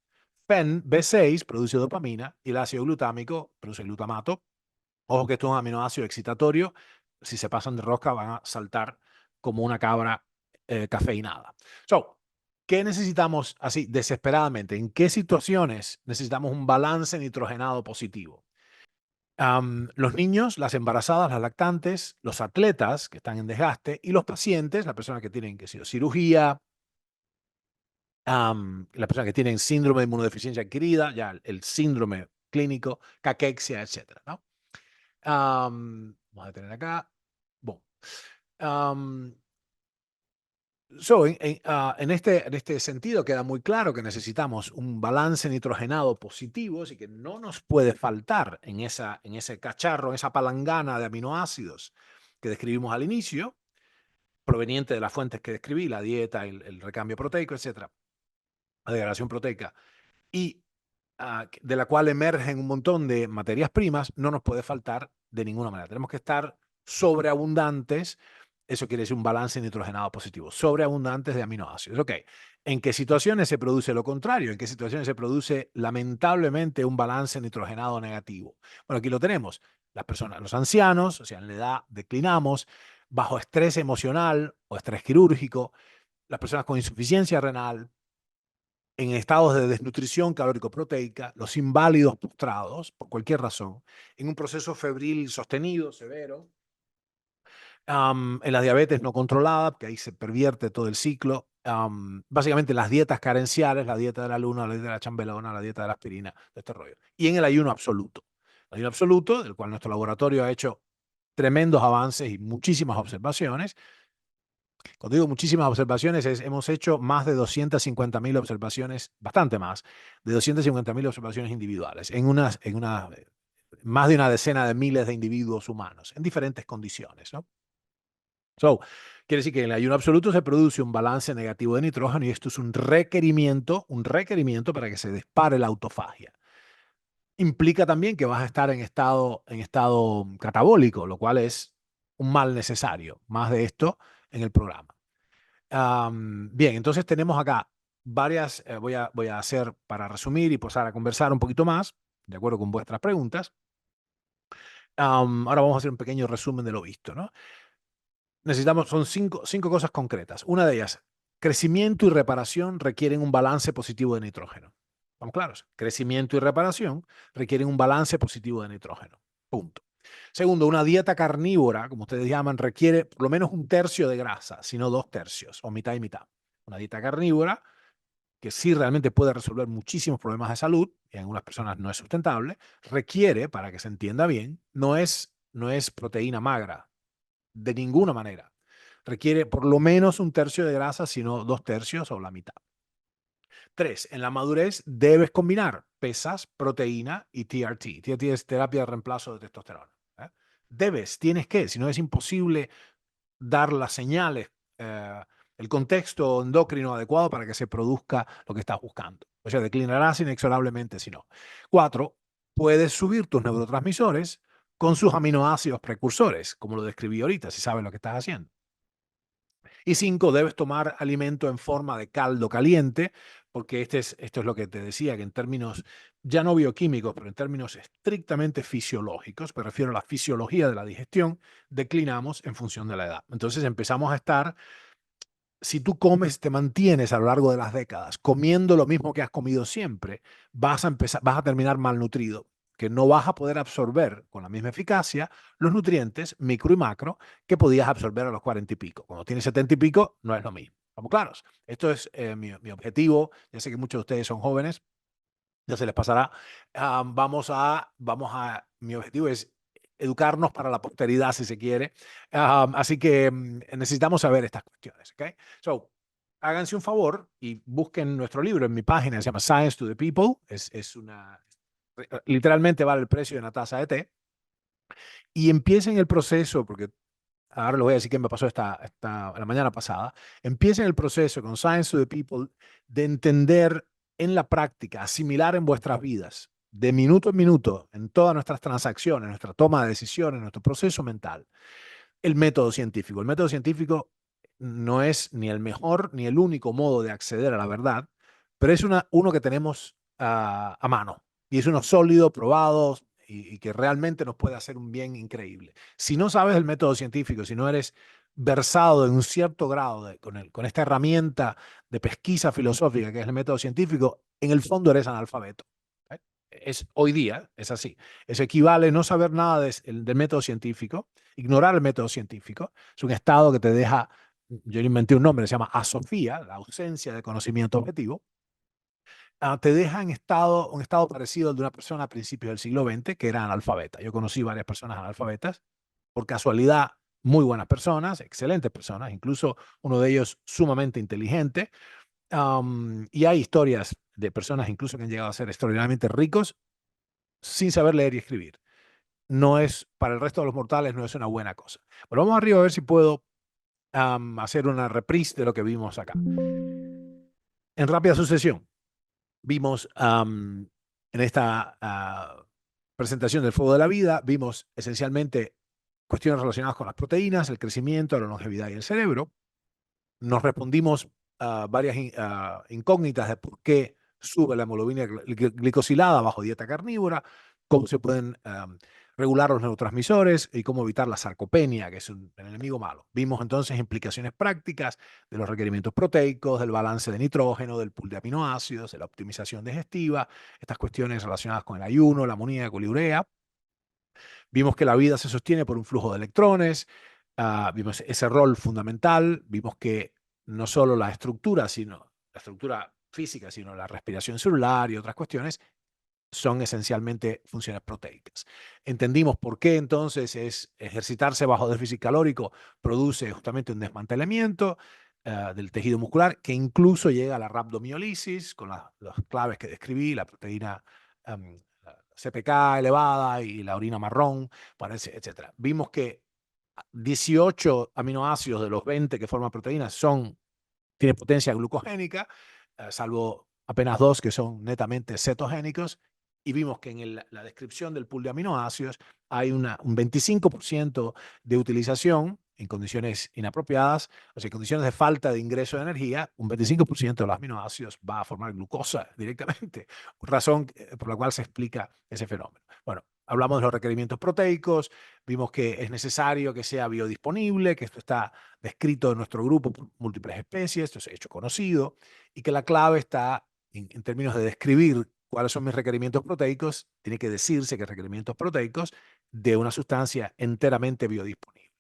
PEN B6 produce dopamina y el ácido glutámico produce glutamato. Ojo que esto es un aminoácido excitatorio. Si se pasan de rosca van a saltar como una cabra cafeinada. So, ¿qué necesitamos así desesperadamente? ¿En qué situaciones necesitamos un balance nitrogenado positivo? Los niños, las embarazadas, las lactantes, los atletas que están en desgaste y los pacientes, las personas que tienen cirugía, las personas que tienen síndrome de inmunodeficiencia adquirida, ya el síndrome clínico, caquexia, etcétera, ¿no? Vamos a tener acá. Bueno, en este sentido queda muy claro que necesitamos un balance nitrogenado positivo, y que no nos puede faltar en ese cacharro, en esa palangana de aminoácidos que describimos al inicio, proveniente de las fuentes que describí, la dieta, el recambio proteico, etcétera, la degradación proteica, y de la cual emergen un montón de materias primas, no nos puede faltar de ninguna manera. Tenemos que estar sobreabundantes. Eso quiere decir un balance nitrogenado positivo, sobreabundantes de aminoácidos. Ok, ¿en qué situaciones se produce lo contrario? ¿En qué situaciones se produce lamentablemente un balance nitrogenado negativo? Bueno, aquí lo tenemos. Las personas, los ancianos, o sea, en la edad declinamos, bajo estrés emocional o estrés quirúrgico, las personas con insuficiencia renal, en estados de desnutrición calórico-proteica, los inválidos postrados, por cualquier razón, en un proceso febril sostenido, severo, en la diabetes no controlada, que ahí se pervierte todo el ciclo, básicamente las dietas carenciales, la dieta de la luna, la dieta de la chambelona, la dieta de la aspirina, de este rollo, y en el ayuno absoluto. El ayuno absoluto, del cual nuestro laboratorio ha hecho tremendos avances y muchísimas observaciones. Cuando digo muchísimas observaciones, hemos hecho más de 250.000 observaciones, bastante más, de 250.000 observaciones individuales, más de una decena de miles de individuos humanos, en diferentes condiciones, ¿no? Quiere decir que en el ayuno absoluto se produce un balance negativo de nitrógeno y esto es un requerimiento para que se dispare la autofagia. Implica también que vas a estar en estado catabólico, lo cual es un mal necesario. Más de esto en el programa. Bien, entonces tenemos acá varias, voy a hacer para resumir y pasar a conversar un poquito más, de acuerdo con vuestras preguntas. Ahora vamos a hacer un pequeño resumen de lo visto, ¿no? Son cinco cosas concretas. Una de ellas, crecimiento y reparación requieren un balance positivo de nitrógeno. ¿Estamos claros? Crecimiento y reparación requieren un balance positivo de nitrógeno. Punto. Segundo, una dieta carnívora, como ustedes llaman, requiere por lo menos un tercio de grasa, si no 2 tercios, o mitad y mitad. Una dieta carnívora, que sí realmente puede resolver muchísimos problemas de salud, y en algunas personas no es sustentable, requiere, para que se entienda bien, no es proteína magra, de ninguna manera. Requiere por lo menos un tercio de grasa, si no 2 tercios o la mitad. 3, en la madurez debes combinar pesas, proteína y TRT. TRT es terapia de reemplazo de testosterona. Tienes que, si no es imposible dar las señales, el contexto endocrino adecuado para que se produzca lo que estás buscando. O sea, declinarás inexorablemente si no. 4, puedes subir tus neurotransmisores con sus aminoácidos precursores, como lo describí ahorita, si sabes lo que estás haciendo. Y 5, debes tomar alimento en forma de caldo caliente, porque esto es lo que te decía, que en términos ya no bioquímicos, pero en términos estrictamente fisiológicos, me refiero a la fisiología de la digestión, declinamos en función de la edad. Entonces empezamos a estar, si tú comes, te mantienes a lo largo de las décadas comiendo lo mismo que has comido siempre, vas a terminar malnutrido, que no vas a poder absorber con la misma eficacia los nutrientes micro y macro que podías absorber a los 40 y pico. Cuando tienes 70 y pico, no es lo mismo. ¿Estamos claros? Esto es mi objetivo. Ya sé que muchos de ustedes son jóvenes, ya se les pasará. Mi objetivo es educarnos para la posteridad, si se quiere. Así que necesitamos saber estas cuestiones. ¿Okay? So, háganse un favor y busquen nuestro libro en mi página, se llama Science to the People. Literalmente vale el precio de una taza de té. Y empiecen el proceso, porque ahora les voy a decir qué me pasó la mañana pasada. Empiecen el proceso con Science to the People de entender en la práctica, asimilar en vuestras vidas, de minuto en minuto, en todas nuestras transacciones, nuestra toma de decisiones, nuestro proceso mental, el método científico. El método científico no es ni el mejor ni el único modo de acceder a la verdad, pero es uno que tenemos a mano. Y es uno sólido, probado y que realmente nos puede hacer un bien increíble. Si no sabes el método científico, si no eres versado en un cierto grado con esta herramienta de pesquisa filosófica que es el método científico, en el fondo eres analfabeto. ¿Eh? Hoy día es así. Eso equivale no saber nada del método científico, ignorar el método científico. Es un estado que te deja, yo le inventé un nombre, se llama asofía, la ausencia de conocimiento objetivo. Te deja en un estado parecido al de una persona a principios del siglo XX que era analfabeta. Yo conocí varias personas analfabetas, por casualidad, muy buenas personas, excelentes personas, incluso uno de ellos sumamente inteligente. Y hay historias de personas incluso que han llegado a ser extraordinariamente ricos sin saber leer y escribir. No es, para el resto de los mortales, no es una buena cosa. Pero vamos arriba a ver si puedo hacer una reprise de lo que vimos acá. En rápida sucesión, vimos en esta presentación del fuego de la vida, vimos esencialmente cuestiones relacionadas con las proteínas, el crecimiento, la longevidad y el cerebro. Nos respondimos a varias incógnitas de por qué sube la hemoglobina glicosilada bajo dieta carnívora, cómo se pueden regular los neurotransmisores y cómo evitar la sarcopenia, que es un enemigo malo. Vimos entonces implicaciones prácticas de los requerimientos proteicos, del balance de nitrógeno, del pool de aminoácidos, de la optimización digestiva, estas cuestiones relacionadas con el ayuno, la amoníaco y la urea. Vimos que la vida se sostiene por un flujo de electrones, vimos ese rol fundamental, vimos que no solo la estructura física, sino la respiración celular y otras cuestiones son esencialmente funciones proteicas. Entendimos por qué entonces ejercitarse bajo déficit calórico produce justamente un desmantelamiento del tejido muscular que incluso llega a la rhabdomiolisis con las claves que describí, la proteína la CPK elevada y la orina marrón, etc. Vimos que 18 aminoácidos de los 20 que forman proteínas tienen potencia glucogénica, salvo apenas 2 que son netamente cetogénicos, y vimos que en la descripción del pool de aminoácidos hay un 25% de utilización en condiciones inapropiadas, o sea, en condiciones de falta de ingreso de energía, un 25% de los aminoácidos va a formar glucosa directamente, razón por la cual se explica ese fenómeno. Bueno, hablamos de los requerimientos proteicos, vimos que es necesario que sea biodisponible, que esto está descrito en nuestro grupo por múltiples especies, esto es hecho conocido, y que la clave está en términos de describir cuáles son mis requerimientos proteicos, tiene que decirse que requerimientos proteicos de una sustancia enteramente biodisponible.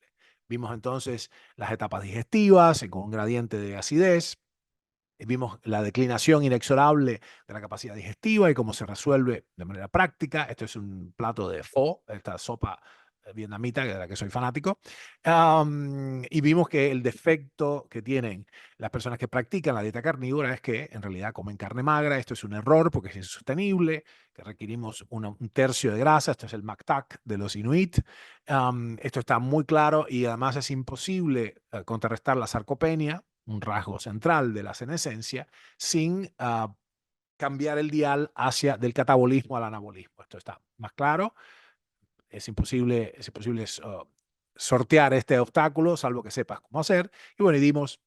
Vimos entonces las etapas digestivas con un gradiente de acidez, vimos la declinación inexorable de la capacidad digestiva y cómo se resuelve de manera práctica. Esto es un plato de pho, esta sopa vietnamita de la que soy fanático. Y vimos que el defecto que tienen las personas que practican la dieta carnívora es que en realidad comen carne magra. Esto es un error porque es insostenible, que requerimos un tercio de grasa. Esto es el McTack de los Inuit. Esto está muy claro y además es imposible contrarrestar la sarcopenia, un rasgo central de la senescencia, sin cambiar el dial del catabolismo al anabolismo. Esto está más claro. Es imposible sortear este obstáculo, salvo que sepas cómo hacer. Y bueno, y dimos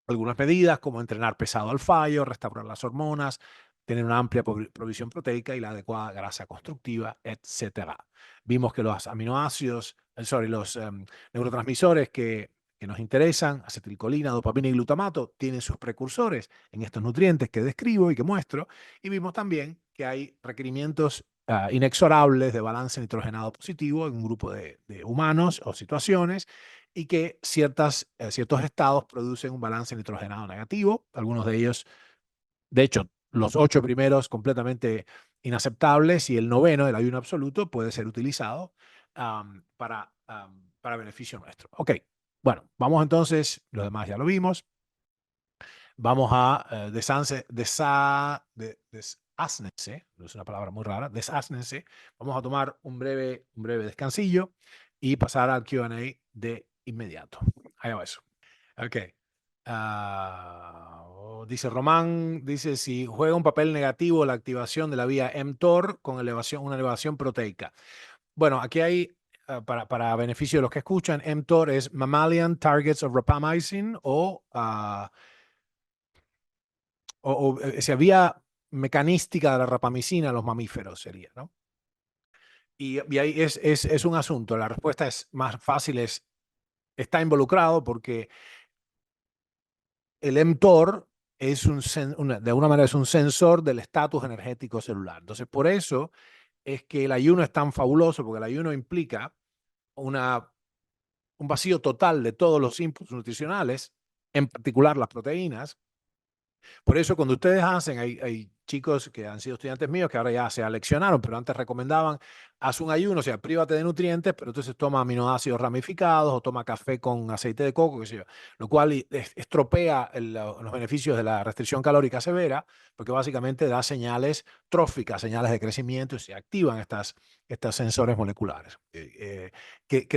algunas medidas como entrenar pesado al fallo, restaurar las hormonas, tener una amplia provisión proteica y la adecuada grasa constructiva, etcétera. Vimos que los aminoácidos, los neurotransmisores que nos interesan, acetilcolina, dopamina y glutamato, tienen sus precursores en estos nutrientes que describo y que muestro. Y vimos también que hay requerimientos inexorables de balance nitrogenado positivo en un grupo de humanos o situaciones y que ciertos estados producen un balance nitrogenado negativo, algunos de ellos, de hecho, los 8 primeros completamente inaceptables y el noveno, el ayuno absoluto, puede ser utilizado para beneficio nuestro. Ok, bueno, vamos entonces, lo demás ya lo vimos, vamos a desásnense, es una palabra muy rara, desásnense, vamos a tomar un breve descansillo y pasar al Q&A de inmediato. Ahí va eso. Ok. Dice Román, dice si juega un papel negativo la activación de la vía mTOR con una elevación proteica. Bueno, aquí hay para beneficio de los que escuchan, mTOR es Mammalian Targets of Rapamycin si había mecanística de la rapamicina en los mamíferos, sería, ¿no? Y ahí es un asunto. La respuesta es más fácil, está involucrado porque el mTOR de alguna manera es un sensor del estatus energético celular. Entonces, por eso es que el ayuno es tan fabuloso, porque el ayuno implica un vacío total de todos los inputs nutricionales, en particular las proteínas. Por eso cuando ustedes hay chicos que han sido estudiantes míos que ahora ya se aleccionaron, pero antes recomendaban, haz un ayuno, o sea, prívate de nutrientes, pero entonces toma aminoácidos ramificados o toma café con aceite de coco, qué sé yo, lo cual estropea los beneficios de la restricción calórica severa, porque básicamente da señales tróficas, señales de crecimiento, y se activan estos sensores moleculares, que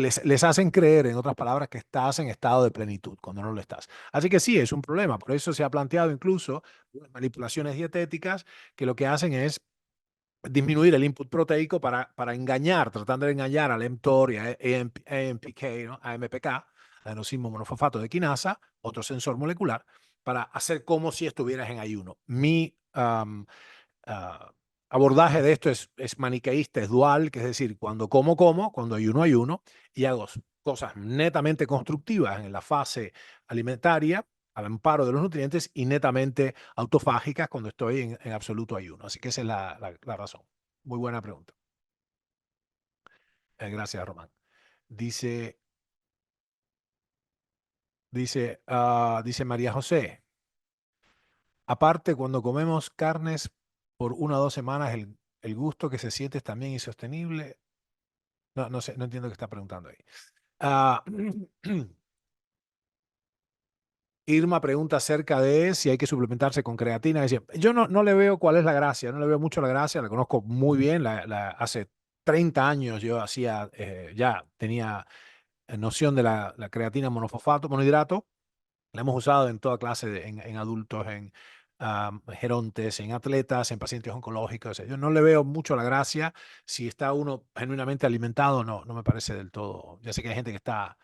les hacen creer, en otras palabras, que estás en estado de plenitud cuando no lo estás. Así que sí, es un problema. Por eso se ha planteado incluso manipulaciones dietéticas que lo que hacen es disminuir el input proteico para engañar, tratando de engañar al mTOR y a AMPK, ¿no? AMPK, adenosín monofosfato de quinasa, otro sensor molecular, para hacer como si estuvieras en ayuno. Mi abordaje de esto es maniqueísta, es dual, que es decir, cuando como, cuando ayuno, y hago cosas netamente constructivas en la fase alimentaria, al amparo de los nutrientes, y netamente autofágicas cuando estoy en absoluto ayuno. Así que esa es la razón. Muy buena pregunta. Gracias, Román. Dice, dice María José, aparte, cuando comemos carnes por 1 o 2 semanas, el gusto que se siente es también insostenible. No, no sé, no entiendo qué está preguntando ahí. Ah, Irma pregunta acerca de si hay que suplementarse con creatina. Yo no le veo cuál es la gracia, no le veo mucho la gracia, la conozco muy bien. Hace 30 años yo ya tenía noción de la creatina monofosfato, monohidrato. La hemos usado en toda clase, en adultos, en gerontes, en atletas, en pacientes oncológicos. O sea, yo no le veo mucho la gracia. Si está uno genuinamente alimentado, no me parece del todo. Ya sé que hay gente que está.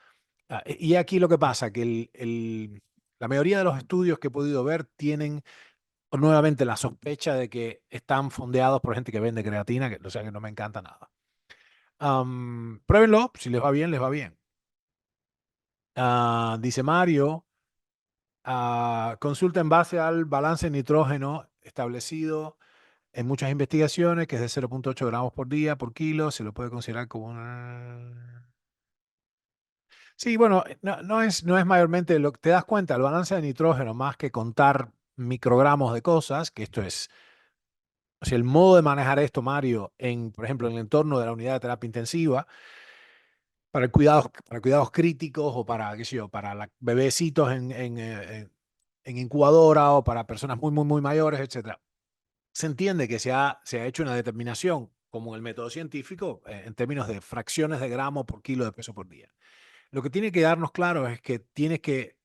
Y aquí lo que pasa, que la mayoría de los estudios que he podido ver tienen nuevamente la sospecha de que están fondeados por gente que vende creatina, o sea que no me encanta nada. Pruébenlo, si les va bien, les va bien. Dice Mario, consulta en base al balance de nitrógeno establecido en muchas investigaciones, que es de 0,8 gramos por día por kilo, se lo puede considerar como una. Sí, bueno, no es mayormente lo que te das cuenta, el balance de nitrógeno, más que contar microgramos de cosas, que esto es, o sea, el modo de manejar esto, Mario, por ejemplo, en el entorno de la unidad de terapia intensiva, para cuidados críticos o para, qué sé yo, para bebecitos en incubadora o para personas muy, muy, muy mayores, etcétera. Se entiende que se ha hecho una determinación, como en el método científico, en términos de fracciones de gramo por kilo de peso por día. Lo que tiene que darnos claro es que tiene que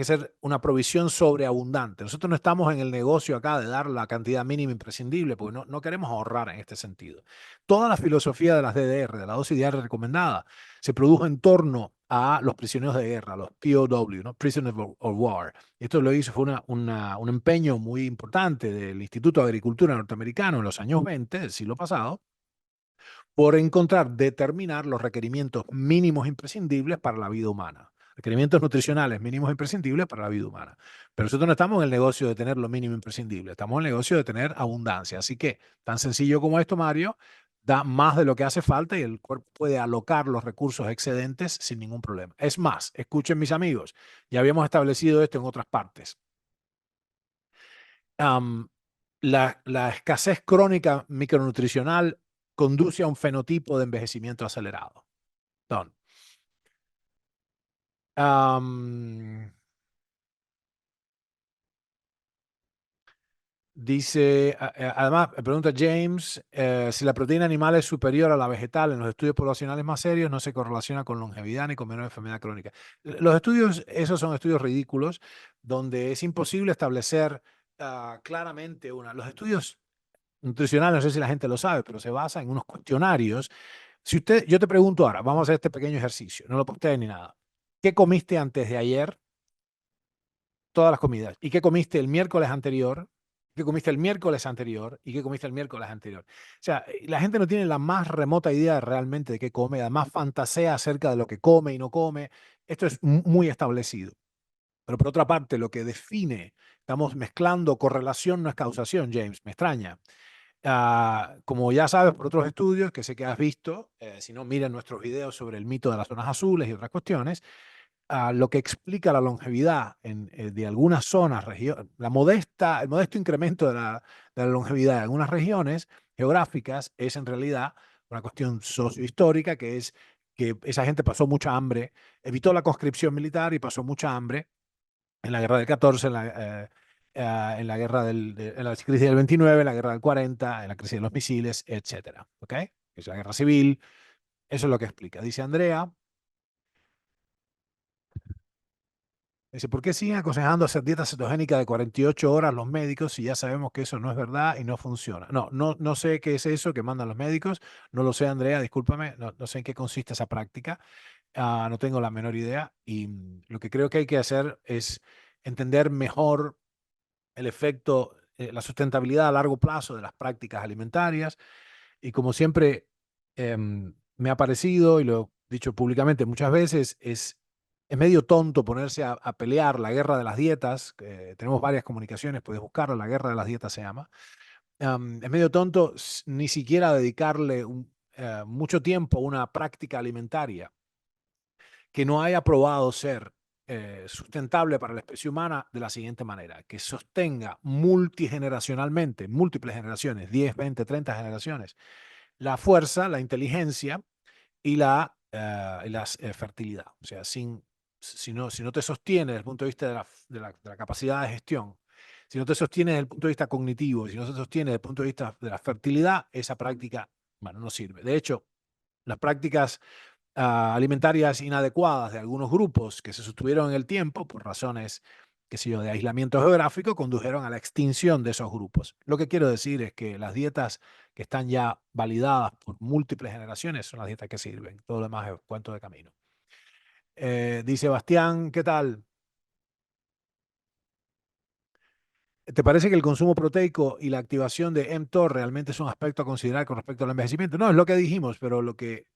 ser una provisión sobreabundante. Nosotros no estamos en el negocio acá de dar la cantidad mínima imprescindible, porque no queremos ahorrar en este sentido. Toda la filosofía de las DDR, de la dosis diaria recomendada, se produjo en torno a los prisioneros de guerra, los POW, ¿no? Prisoners of War. Y esto lo hizo, fue un empeño muy importante del Instituto de Agricultura norteamericano en los años 20 del siglo pasado, por determinar los requerimientos mínimos imprescindibles para la vida humana. Requerimientos nutricionales mínimos imprescindibles para la vida humana. Pero nosotros no estamos en el negocio de tener lo mínimo imprescindible, estamos en el negocio de tener abundancia. Así que, tan sencillo como esto, Mario, da más de lo que hace falta y el cuerpo puede alocar los recursos excedentes sin ningún problema. Es más, escuchen mis amigos, ya habíamos establecido esto en otras partes. Am, la escasez crónica micronutricional conduce a un fenotipo de envejecimiento acelerado. Entonces, dice, además, pregunta James, si la proteína animal es superior a la vegetal en los estudios poblacionales más serios, no se correlaciona con longevidad ni con menor enfermedad crónica. Los estudios, esos son estudios ridículos, donde es imposible establecer claramente los estudios nutricionales, no sé si la gente lo sabe, pero se basan en unos cuestionarios Si usted, yo te pregunto ahora, vamos a hacer este pequeño ejercicio, no lo postees ni nada. ¿Qué comiste antes de ayer? Todas las comidas. ¿Y qué comiste el miércoles anterior? ¿Qué comiste el miércoles anterior? ¿Y qué comiste el miércoles anterior? O sea, la gente no tiene la más remota idea realmente de qué come, además fantasea acerca de lo que come y no come. Esto es muy establecido. Pero por otra parte, lo que define, estamos mezclando correlación, no es causación, James, me extraña. Como ya sabes por otros estudios que sé que has visto, si no, mira nuestros videos sobre el mito de las zonas azules y otras cuestiones, lo que explica la longevidad de algunas zonas, el modesto incremento de la longevidad en algunas regiones geográficas es en realidad una cuestión sociohistórica, que es que esa gente pasó mucha hambre, evitó la conscripción militar y pasó mucha hambre en la guerra del 14, en la guerra en la crisis del 29, en la guerra del 40, en la crisis de los misiles, etcétera. ¿Ok? Es la guerra civil. Eso es lo que explica. Dice Andrea. Dice, ¿por qué siguen aconsejando hacer dieta cetogénica de 48 horas los médicos si ya sabemos que eso no es verdad y no funciona? No sé qué es eso que mandan los médicos. No lo sé, Andrea, discúlpame. No sé en qué consiste esa práctica. No tengo la menor idea. Y lo que creo que hay que hacer es entender mejor el efecto, la sustentabilidad a largo plazo de las prácticas alimentarias. Y como siempre me ha parecido, y lo he dicho públicamente muchas veces, es medio tonto ponerse a pelear la guerra de las dietas. Tenemos varias comunicaciones, puedes buscarlo, la guerra de las dietas se llama. Es medio tonto ni siquiera dedicarle mucho tiempo a una práctica alimentaria que no haya probado ser sustentable para la especie humana de la siguiente manera, que sostenga multigeneracionalmente, múltiples generaciones, 10, 20, 30 generaciones, la fuerza, la inteligencia y la fertilidad. O sea, si no te sostiene desde el punto de vista de la capacidad de gestión, si no te sostiene desde el punto de vista cognitivo, si no se sostiene desde el punto de vista de la fertilidad, esa práctica, bueno, no sirve. De hecho, las prácticas alimentarias inadecuadas de algunos grupos que se sostuvieron en el tiempo por razones, qué sé yo, de aislamiento geográfico, condujeron a la extinción de esos grupos. Lo que quiero decir es que las dietas que están ya validadas por múltiples generaciones son las dietas que sirven. Todo lo demás es cuento de camino. Dice Bastián, ¿qué tal? ¿Te parece que el consumo proteico y la activación de mTOR realmente es un aspecto a considerar con respecto al envejecimiento? No, es lo que dijimos, pero lo que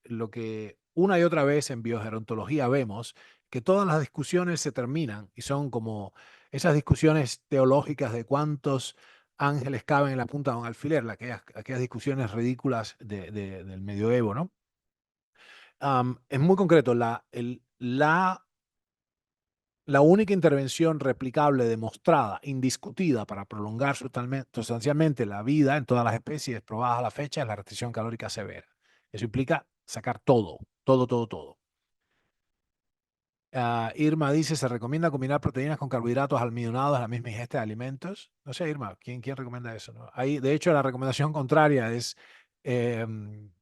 una y otra vez en biogerontología vemos, que todas las discusiones se terminan y son como esas discusiones teológicas de cuántos ángeles caben en la punta de un alfiler, aquellas discusiones ridículas del medioevo, ¿no? Es muy concreto, la única intervención replicable, demostrada, indiscutida para prolongar sustancialmente la vida en todas las especies probadas a la fecha es la restricción calórica severa. Eso implica sacar todo, todo, todo, todo. Irma dice, ¿se recomienda combinar proteínas con carbohidratos almidonados en la misma ingesta de alimentos? No sé, Irma, ¿quién recomienda eso? ¿No? De hecho, la recomendación contraria em,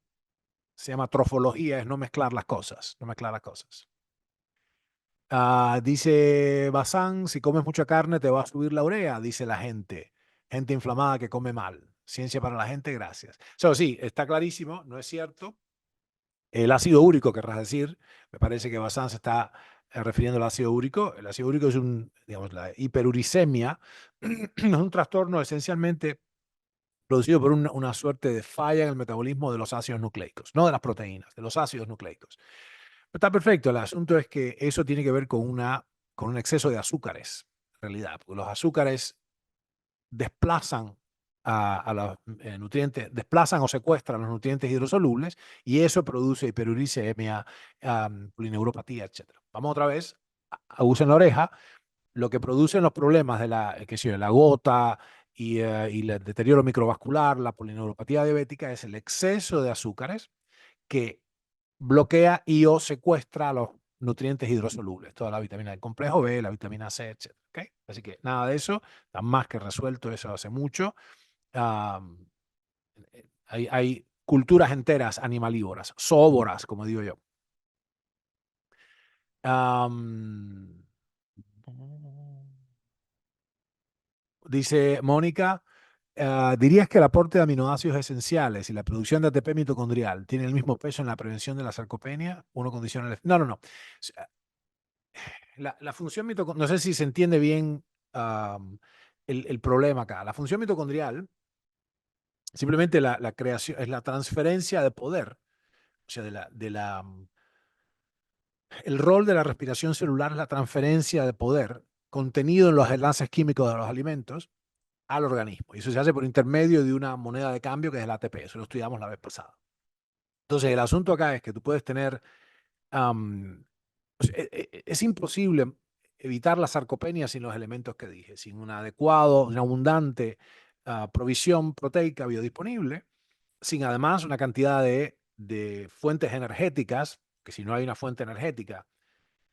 se llama trofología, es no mezclar las cosas, no mezclar las cosas. Dice Bazán, si comes mucha carne te va a subir la urea, dice la gente. Gente inflamada que come mal. Ciencia para la gente, gracias. Sí, está clarísimo, no es cierto. El ácido úrico, querrás decir, me parece que Bazán se está refiriendo al ácido úrico. El ácido úrico es digamos, la hiperuricemia, es un trastorno esencialmente producido por una suerte de falla en el metabolismo de los ácidos nucleicos, no de las proteínas, de los ácidos nucleicos. Está perfecto. El asunto es que eso tiene que ver con un exceso de azúcares, en realidad, porque los azúcares desplazan a los nutrientes, desplazan o secuestran los nutrientes hidrosolubles y eso produce hiperuricemia, polineuropatía, etcétera. Vamos otra vez, agusen la oreja. Lo que producen los problemas de qué sé yo, la gota y el deterioro microvascular, la polineuropatía diabética, es el exceso de azúcares que bloquea y o secuestra los nutrientes hidrosolubles, toda la vitamina del complejo B, la vitamina C, etc. ¿Okay? Así que nada de eso, está más que resuelto eso hace mucho. Um, hay culturas enteras animalívoras, zoovoras, como digo yo. Um, Dice Mónica, ¿Dirías que el aporte de aminoácidos esenciales y la producción de ATP mitocondrial tiene el mismo peso en la prevención de la sarcopenia? Uno condiciona el... No, no, no. La función mitocondrial, no sé si se entiende bien el problema acá. La función mitocondrial, simplemente la creación, es la transferencia de poder. O sea, el rol de la respiración celular es la transferencia de poder contenido en los enlaces químicos de los alimentos al organismo. Y eso se hace por intermedio de una moneda de cambio que es el ATP. Eso lo estudiamos la vez pasada. Entonces, el asunto acá es que tú puedes tener, es imposible evitar la sarcopenia sin los elementos que dije, sin un adecuado, una abundante provisión proteica biodisponible, sin además una cantidad de fuentes energéticas, que si no hay una fuente energética,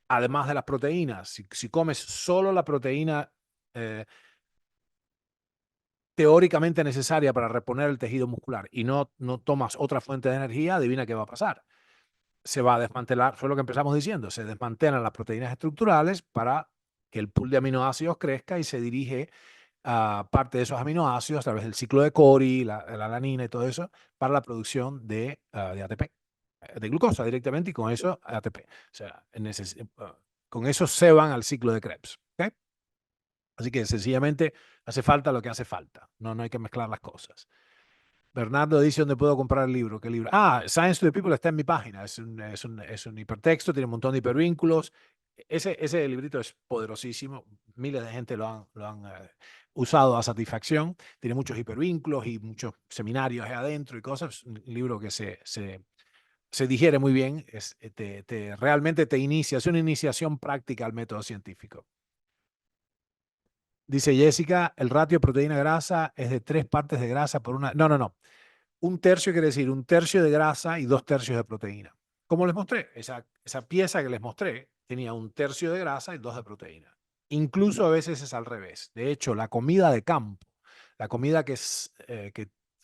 además de las proteínas, si comes solo la proteína eh, teóricamente necesaria para reponer el tejido muscular y no tomas otra fuente de energía, adivina qué va a pasar. Se va a desmantelar, fue lo que empezamos diciendo, se desmantelan las proteínas estructurales para que el pool de aminoácidos crezca y se dirige a parte de esos aminoácidos a través del ciclo de Cori, la alanina y todo eso, para la producción de ATP, de glucosa directamente y con eso ATP. O sea, con eso se van al ciclo de Krebs. ¿Okay? Así que sencillamente hace falta lo que hace falta. No hay que mezclar las cosas. Bernardo dice dónde puedo comprar el libro. ¿Qué libro? Ah, Science to the People está en mi página. Es un hipertexto, tiene un montón de hipervínculos. Ese librito es poderosísimo. Miles de gente lo han usado a satisfacción. Tiene muchos hipervínculos y muchos seminarios ahí adentro y cosas. Es un libro que se digiere muy bien. Realmente te inicia, es una iniciación práctica al método científico. Dice Jessica, el ratio proteína-grasa es de 3 partes de grasa por una... No, no, no. Un tercio quiere decir un tercio de grasa y 2 tercios de proteína. Como les mostré, esa pieza que les mostré tenía un tercio de grasa y 2 de proteína. Incluso a veces es al revés. De hecho, la comida de campo, la comida que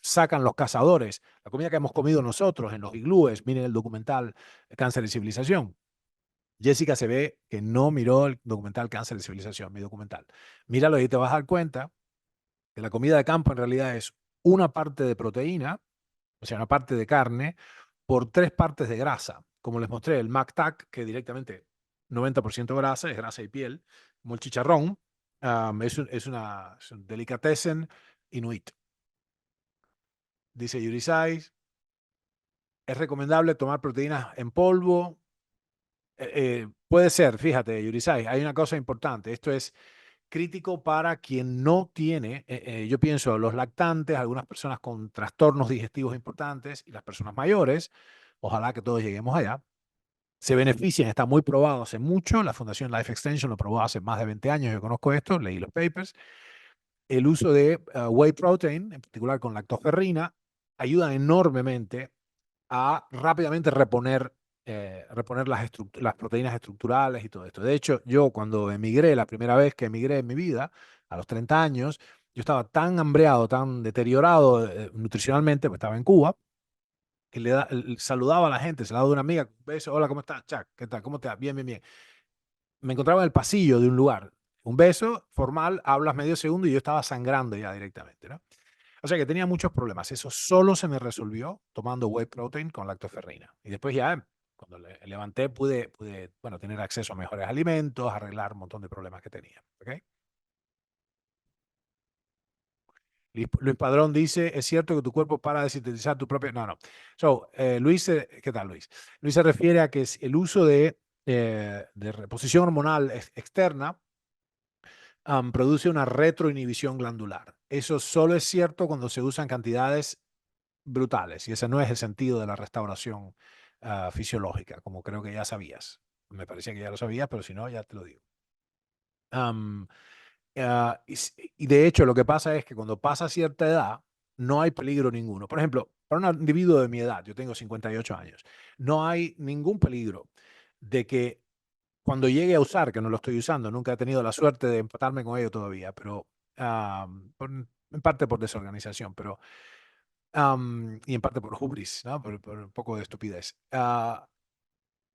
sacan los cazadores, la comida que hemos comido nosotros en los iglúes, miren el documental Cáncer y Civilización. Jessica se ve que no miró el documental Cáncer y Civilización, mi documental. Míralo y te vas a dar cuenta que la comida de campo en realidad es una parte de proteína, o sea, una parte de carne, por 3 partes de grasa. Como les mostré, el McTac, que directamente 90% grasa, es grasa y piel, como el chicharrón, es un delicatessen inuit. Dice Yurisai, es recomendable tomar proteínas en polvo. Puede ser, fíjate, Yurisai, hay una cosa importante. Esto es crítico para quien no tiene, yo pienso, los lactantes, algunas personas con trastornos digestivos importantes y las personas mayores, ojalá que todos lleguemos allá, se benefician, está muy probado hace mucho, la Fundación Life Extension lo probó hace más de 20 años, yo conozco esto, leí los papers, el uso de whey protein, en particular con lactoferrina, ayuda enormemente a rápidamente reponer las proteínas estructurales y todo esto. De hecho, yo cuando emigré, la primera vez que emigré en mi vida, a los 30 años, yo estaba tan hambreado, tan deteriorado nutricionalmente, pues estaba en Cuba, que saludaba a la gente, se la daba de una amiga, un beso, hola, ¿cómo estás? Chuck, ¿qué tal? ¿Cómo te va? Bien, bien, bien. Me encontraba en el pasillo de un lugar, un beso formal, hablas medio segundo y yo estaba sangrando ya directamente, ¿no? O sea que tenía muchos problemas. Eso solo se me resolvió tomando whey protein con lactoferrina. Y después ya, cuando levanté, pude, bueno, tener acceso a mejores alimentos, arreglar un montón de problemas que tenía. ¿Okay? Luis Padrón dice, ¿es cierto que tu cuerpo para de sintetizar tu propia...? No, no. So, Luis, ¿qué tal, Luis? Luis se refiere a que el uso de reposición hormonal externa produce una retroinhibición glandular. Eso solo es cierto cuando se usan cantidades brutales y ese no es el sentido de la restauración fisiológica, como creo que ya sabías. Me parecía que ya lo sabías, pero si no, ya te lo digo. Am, y de hecho, lo que pasa es que cuando pasa cierta edad, no hay peligro ninguno. Por ejemplo, para un individuo de mi edad, yo tengo 58 años, no hay ningún peligro de que cuando llegue a usar, que no lo estoy usando, nunca he tenido la suerte de empatarme con ello todavía, pero en parte por desorganización, pero y en parte por hubris, ¿no? Por un poco de estupidez.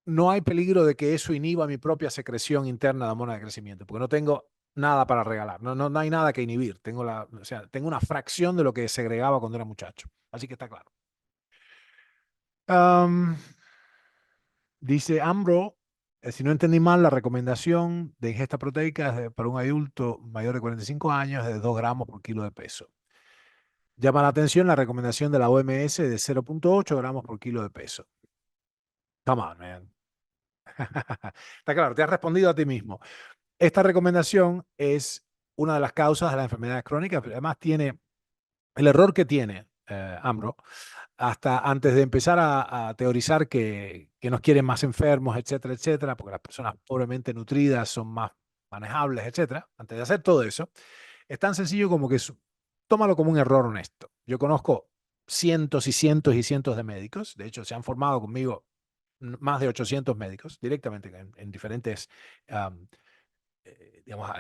No hay peligro de que eso inhiba mi propia secreción interna de hormona de crecimiento, porque no tengo nada para regalar. No hay nada que inhibir. O sea, tengo una fracción de lo que segregaba cuando era muchacho. Así que está claro. Am, dice Ambro, si no entendí mal, la recomendación de ingesta proteica para un adulto mayor de 45 años es de 2 gramos por kilo de peso. Llama la atención la recomendación de la OMS de 0,8 gramos por kilo de peso. Come on, man. Está claro, te has respondido a ti mismo. Esta recomendación es una de las causas de las enfermedades crónicas, pero además tiene el error que tiene Ambro, hasta antes de empezar a teorizar que nos quieren más enfermos, etcétera, etcétera, porque las personas pobremente nutridas son más manejables, etcétera. Antes de hacer todo eso, es tan sencillo como que tómalo como un error honesto. Yo conozco cientos y cientos y cientos de médicos, de hecho se han formado conmigo más de 800 médicos directamente en diferentes, um, digamos,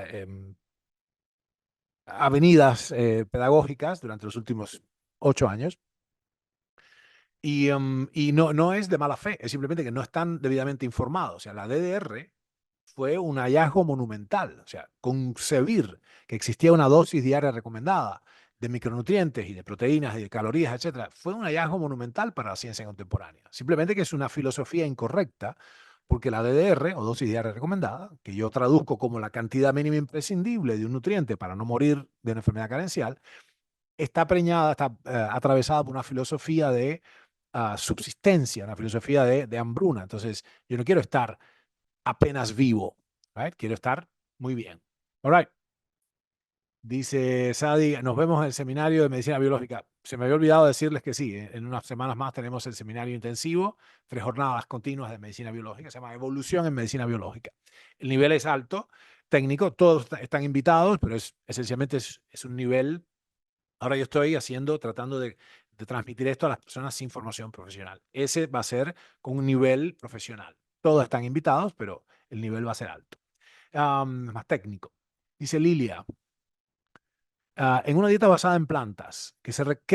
avenidas pedagógicas durante los últimos 8 años. Y no es de mala fe, es simplemente que no están debidamente informados. O sea, la DDR fue un hallazgo monumental. O sea, concebir que existía una dosis diaria recomendada de micronutrientes y de proteínas y de calorías, etcétera, fue un hallazgo monumental para la ciencia contemporánea. Simplemente que es una filosofía incorrecta, porque la DDR, o dosis diaria recomendada, que yo traduzco como la cantidad mínima imprescindible de un nutriente para no morir de una enfermedad carencial, está preñada, está atravesada por una filosofía de subsistencia, una filosofía de hambruna. Entonces, yo no quiero estar apenas vivo, right? Quiero estar muy bien. All right. Dice Sadi, nos vemos en el seminario de medicina biológica. Se me había olvidado decirles que sí, en unas semanas más tenemos el seminario intensivo, 3 jornadas continuas de medicina biológica, se llama Evolución en Medicina Biológica. El nivel es alto, técnico, todos están invitados, pero esencialmente es un nivel. Ahora yo estoy tratando de transmitir esto a las personas sin formación profesional. Ese va a ser con un nivel profesional. Todos están invitados, pero el nivel va a ser alto. Más técnico. Dice Lilia, en una dieta basada en plantas, ¿qué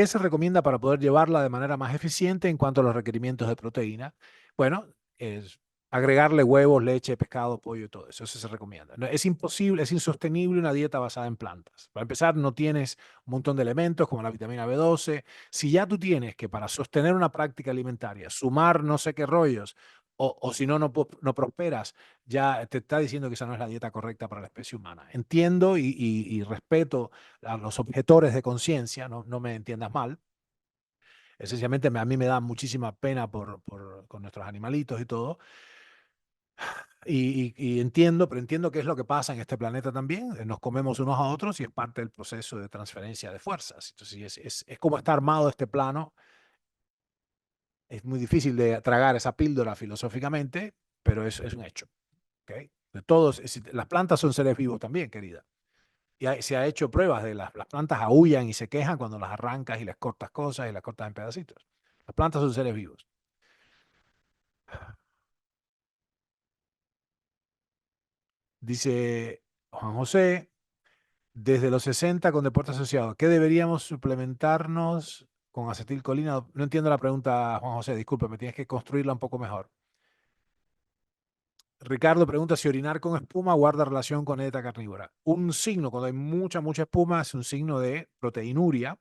se recomienda para poder llevarla de manera más eficiente en cuanto a los requerimientos de proteína? Bueno, es agregarle huevos, leche, pescado, pollo y todo eso. Eso se recomienda. Es imposible, es insostenible una dieta basada en plantas. Para empezar, no tienes un montón de elementos como la vitamina B12. Si ya tú tienes que para sostener una práctica alimentaria sumar no sé qué rollos, o si no, no prosperas, ya te está diciendo que esa no es la dieta correcta para la especie humana. Entiendo y respeto a los objetores de conciencia, no me entiendas mal. Esencialmente a mí me da muchísima pena con nuestros animalitos y todo. Y entiendo, pero entiendo qué es lo que pasa en este planeta también. Nos comemos unos a otros y es parte del proceso de transferencia de fuerzas. Entonces, es como está armado este plano. Es muy difícil de tragar esa píldora filosóficamente, pero es un hecho. ¿Okay? De todos, las plantas son seres vivos también, querida. Y se ha hecho pruebas de las plantas aúllan y se quejan cuando las arrancas y les cortas cosas y las cortas en pedacitos. Las plantas son seres vivos. Dice Juan José, desde los 60 con deporte asociado, ¿qué deberíamos suplementarnos con acetilcolina? No entiendo la pregunta, Juan José, disculpe, me tienes que construirla un poco mejor. Ricardo pregunta si orinar con espuma guarda relación con dieta carnívora. Un signo, cuando hay mucha espuma, es un signo de proteinuria,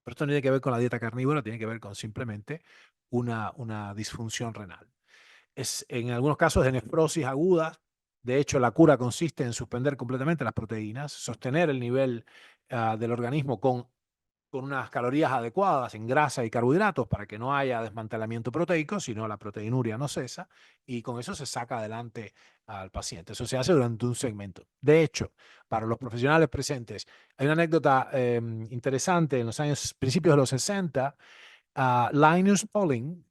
pero esto no tiene que ver con la dieta carnívora, tiene que ver con simplemente una disfunción renal. Es en algunos casos de nefrosis aguda. De hecho, la cura consiste en suspender completamente las proteínas, sostener el nivel del organismo con unas calorías adecuadas en grasa y carbohidratos para que no haya desmantelamiento proteico, sino la proteinuria no cesa, y con eso se saca adelante al paciente. Eso se hace durante un segmento. De hecho, para los profesionales presentes, hay una anécdota interesante en los años, principios de los 60, Linus Pauling,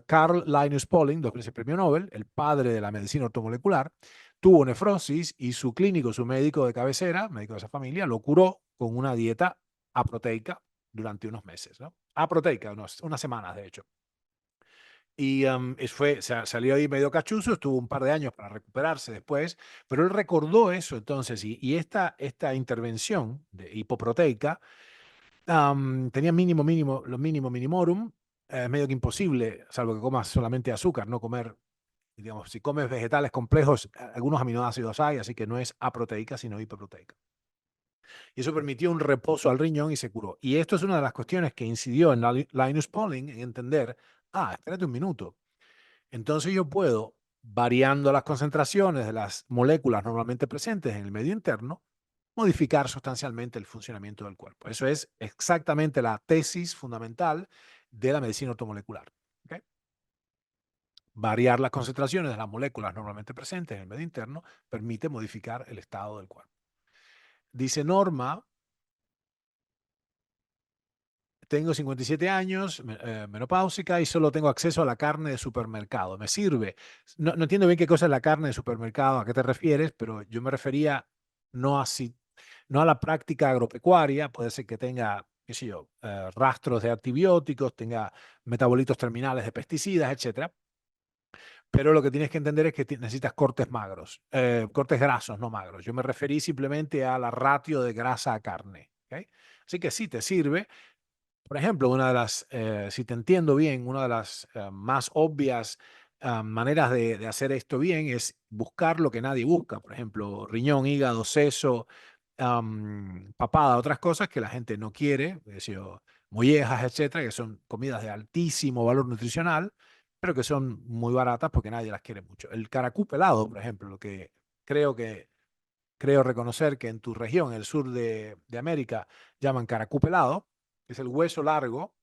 Carl Linus Pauling, 2 veces premio Nobel, el padre de la medicina ortomolecular, tuvo nefrosis y su clínico, su médico de cabecera, médico de esa familia, lo curó con una dieta aproteica durante unos meses, ¿no? Aproteica, unas semanas de hecho. Y salió ahí medio cachuzo, estuvo un par de años para recuperarse después, pero él recordó eso entonces, y esta intervención de hipoproteica tenía lo mínimo minimorum. Es medio que imposible, salvo que comas solamente azúcar, no comer digamos, si comes vegetales complejos, algunos aminoácidos hay, así que no es aproteica, sino hiperproteica. Y eso permitió un reposo al riñón y se curó. Y esto es una de las cuestiones que incidió en Linus Pauling en entender, espérate un minuto. Entonces yo puedo, variando las concentraciones de las moléculas normalmente presentes en el medio interno, modificar sustancialmente el funcionamiento del cuerpo. Eso es exactamente la tesis fundamental de la medicina ortomolecular. ¿Okay? Variar las concentraciones de las moléculas normalmente presentes en el medio interno permite modificar el estado del cuerpo. Dice Norma, tengo 57 años, menopáusica y solo tengo acceso a la carne de supermercado. ¿Me sirve? No entiendo bien qué cosa es la carne de supermercado, a qué te refieres, pero yo me refería no así, no a la práctica agropecuaria. Puede ser que tenga, qué sé yo, rastros de antibióticos, tenga metabolitos terminales de pesticidas, etcétera. Pero lo que tienes que entender es que necesitas cortes magros, cortes grasos, no magros. Yo me referí simplemente a la ratio de grasa a carne. ¿Okay? Así que sí te sirve. Por ejemplo, si te entiendo bien, una de las más obvias maneras de hacer esto bien es buscar lo que nadie busca. Por ejemplo, riñón, hígado, seso, papada, otras cosas que la gente no quiere, es decir, mollejas, etcétera, que son comidas de altísimo valor nutricional, pero que son muy baratas porque nadie las quiere mucho. El caracú pelado, por ejemplo, lo que creo que creo reconocer que en tu región, el sur de América, llaman caracú pelado, que es el hueso largo,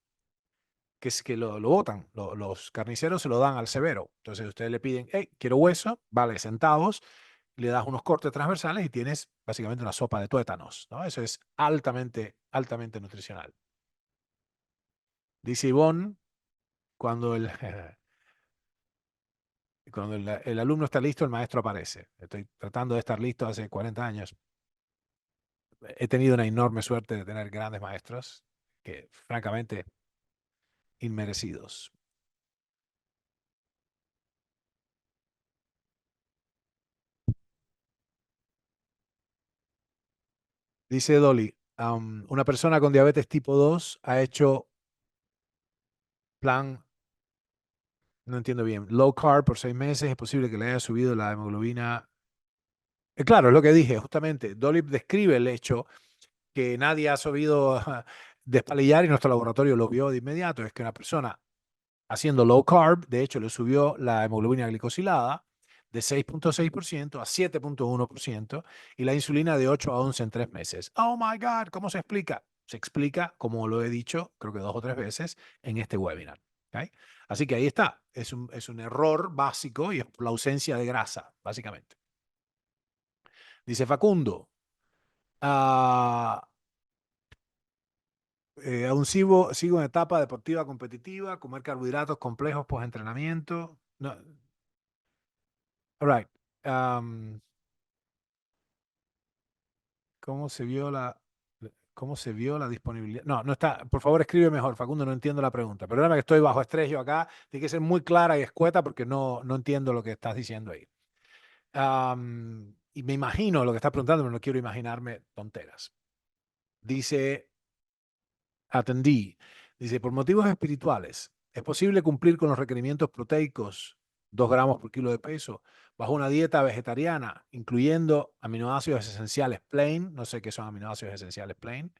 que es que lo botan. Los carniceros se lo dan al severo. Entonces ustedes le piden, hey, quiero hueso, vale, centavos, le das unos cortes transversales y tienes básicamente una sopa de tuétanos, ¿no? Eso es altamente, altamente nutricional. Dice Ivonne, cuando el, cuando el alumno está listo, el maestro aparece. Estoy tratando de estar listo hace 40 años. He tenido una enorme suerte de tener grandes maestros que, francamente, inmerecidos. Dice Dolly, una persona con diabetes tipo 2 ha hecho plan, no entiendo bien, low carb por 6 meses, es posible que le haya subido la hemoglobina. Claro, es lo que dije, justamente. Dolly describe el hecho que nadie ha sabido despalillar y nuestro laboratorio lo vio de inmediato. Es que una persona haciendo low carb, de hecho, le subió la hemoglobina glicosilada de 6,6% a 7,1% y la insulina de 8 a 11 en 3 meses. Oh my God, ¿cómo se explica? Se explica, como lo he dicho, creo que 2 o 3 veces en este webinar. ¿Okay? Así que ahí está. Es un error básico y es la ausencia de grasa, básicamente. Dice Facundo, ah, aún sigo en etapa deportiva competitiva, comer carbohidratos complejos post-entrenamiento. No, all right. ¿Cómo se vio cómo se vio la disponibilidad? No, no está. Por favor, escribe mejor, Facundo, no entiendo la pregunta. Perdóname que estoy bajo estrés yo acá. Tiene que ser muy clara y escueta porque no entiendo lo que estás diciendo ahí. Y me imagino lo que estás preguntando, pero no quiero imaginarme tonteras. Dice, atendí. Dice, por motivos espirituales, ¿es posible cumplir con los requerimientos proteicos, 2 gramos por kilo de peso, bajo una dieta vegetariana, incluyendo aminoácidos esenciales plain? No sé qué son aminoácidos esenciales plain.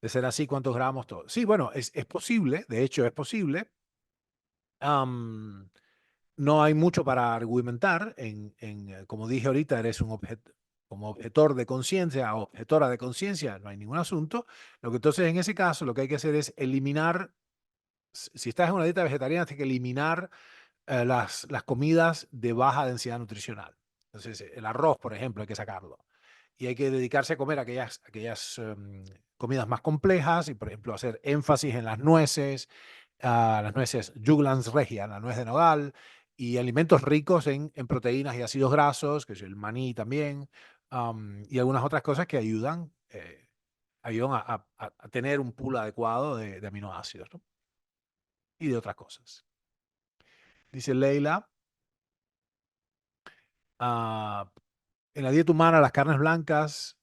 De ser así, ¿cuántos gramos? Todo. Sí, bueno, es posible, de hecho es posible. Am, no hay mucho para argumentar. Como dije ahorita, eres como objetor de conciencia o objetora de conciencia, no hay ningún asunto. Lo que entonces en ese caso lo que hay que hacer es eliminar, si estás en una dieta vegetariana, tienes que eliminar las comidas de baja densidad nutricional. Entonces, el arroz, por ejemplo, hay que sacarlo. Y hay que dedicarse a comer aquellas comidas más complejas y, por ejemplo, hacer énfasis en las nueces Juglans regia, la nuez de nogal, y alimentos ricos en proteínas y ácidos grasos, que es el maní también, y algunas otras cosas que ayudan a tener un pool adecuado de aminoácidos, ¿no? Y de otras cosas. Dice Leila, ah, en la dieta humana las carnes blancas,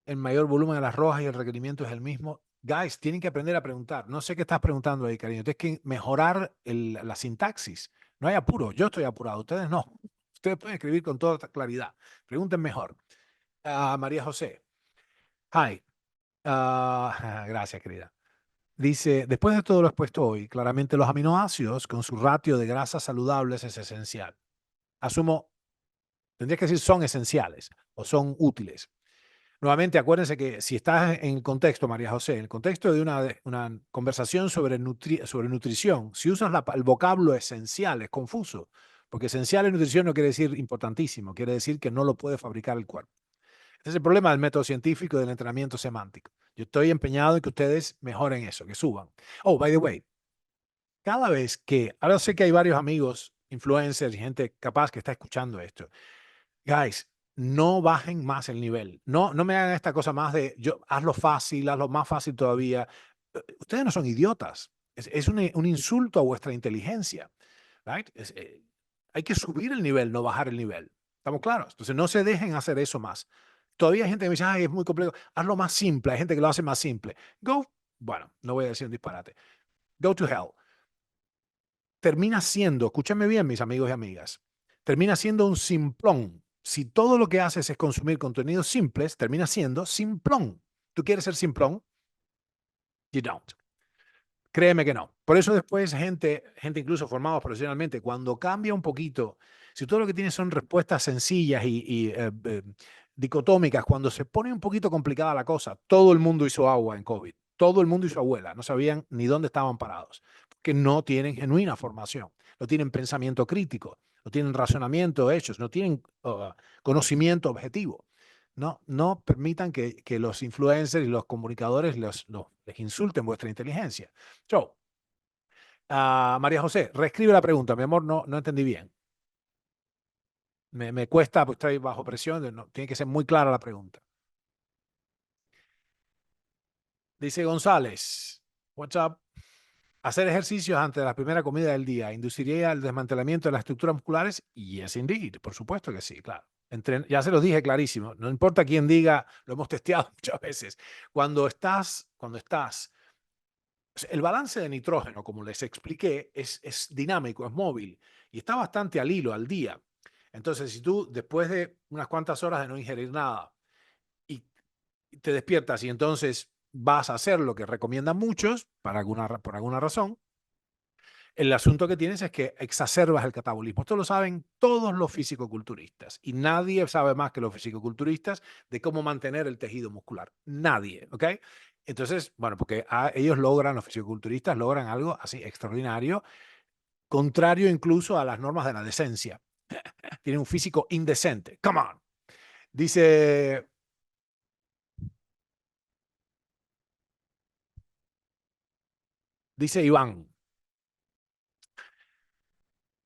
en mayor volumen de las rojas y el requerimiento es el mismo. Guys, tienen que aprender a preguntar. No sé qué estás preguntando ahí, cariño. Tienes que mejorar la sintaxis. No hay apuro. Yo estoy apurado. Ustedes no. Ustedes pueden escribir con toda claridad. Pregunten mejor. María José. Hi. Gracias, querida. Dice, después de todo lo expuesto hoy, claramente los aminoácidos con su ratio de grasas saludables es esencial. Asumo, tendría que decir son esenciales o son útiles. Nuevamente, acuérdense que si estás en el contexto, María José, en el contexto de una conversación sobre, sobre nutrición, si usas el vocablo esencial, es confuso, porque esencial en nutrición no quiere decir importantísimo, quiere decir que no lo puede fabricar el cuerpo. Ese es el problema del método científico y del entrenamiento semántico. Yo estoy empeñado en que ustedes mejoren eso, que suban. Oh, by the way, cada vez que, ahora sé que hay varios amigos, influencers y gente capaz que está escuchando esto. Guys, no bajen más el nivel. No, no me hagan esta cosa más de yo, hazlo fácil, hazlo más fácil todavía. Ustedes no son idiotas. Es un insulto a vuestra inteligencia. Right? Hay que subir el nivel, no bajar el nivel. ¿Estamos claros? Entonces no se dejen hacer eso más. Todavía hay gente que me dice, ay, es muy complejo. Hazlo más simple. Hay gente que lo hace más simple. Bueno, no voy a decir un disparate. Go to hell. Termina siendo, escúchenme bien, mis amigos y amigas, termina siendo un simplón. Si todo lo que haces es consumir contenidos simples, termina siendo simplón. ¿Tú quieres ser simplón? You don't. Créeme que no. Por eso después gente incluso formados profesionalmente, cuando cambia un poquito, si todo lo que tienes son respuestas sencillas y dicotómicas, cuando se pone un poquito complicada la cosa, todo el mundo hizo agua en COVID, todo el mundo hizo abuela, no sabían ni dónde estaban parados, porque no tienen genuina formación, no tienen pensamiento crítico, no tienen razonamiento hechos, no tienen conocimiento objetivo. No, no permitan que los influencers y los comunicadores les insulten vuestra inteligencia. So, María José, reescribe la pregunta. Mi amor, no entendí bien. Me cuesta, pues estoy bajo presión. Tiene que ser muy clara la pregunta. Dice González, what's up? Hacer ejercicios antes de la primera comida del día induciría el desmantelamiento de las estructuras musculares. Yes, indeed. Por supuesto que sí, claro. Ya se los dije clarísimo. No importa quién diga, lo hemos testeado muchas veces. Cuando estás el balance de nitrógeno, como les expliqué, es dinámico, es móvil y está bastante al hilo, al día. Entonces, si tú después de unas cuantas horas de no ingerir nada y te despiertas y entonces vas a hacer lo que recomiendan muchos por alguna razón, el asunto que tienes es que exacerbas el catabolismo. Esto lo saben todos los fisicoculturistas y nadie sabe más que los fisicoculturistas de cómo mantener el tejido muscular. Nadie, ¿ok? Entonces, bueno, porque ellos logran, los fisicoculturistas logran algo así extraordinario, contrario incluso a las normas de la decencia. Tienen un físico indecente. Come on. Dice, dice Iván,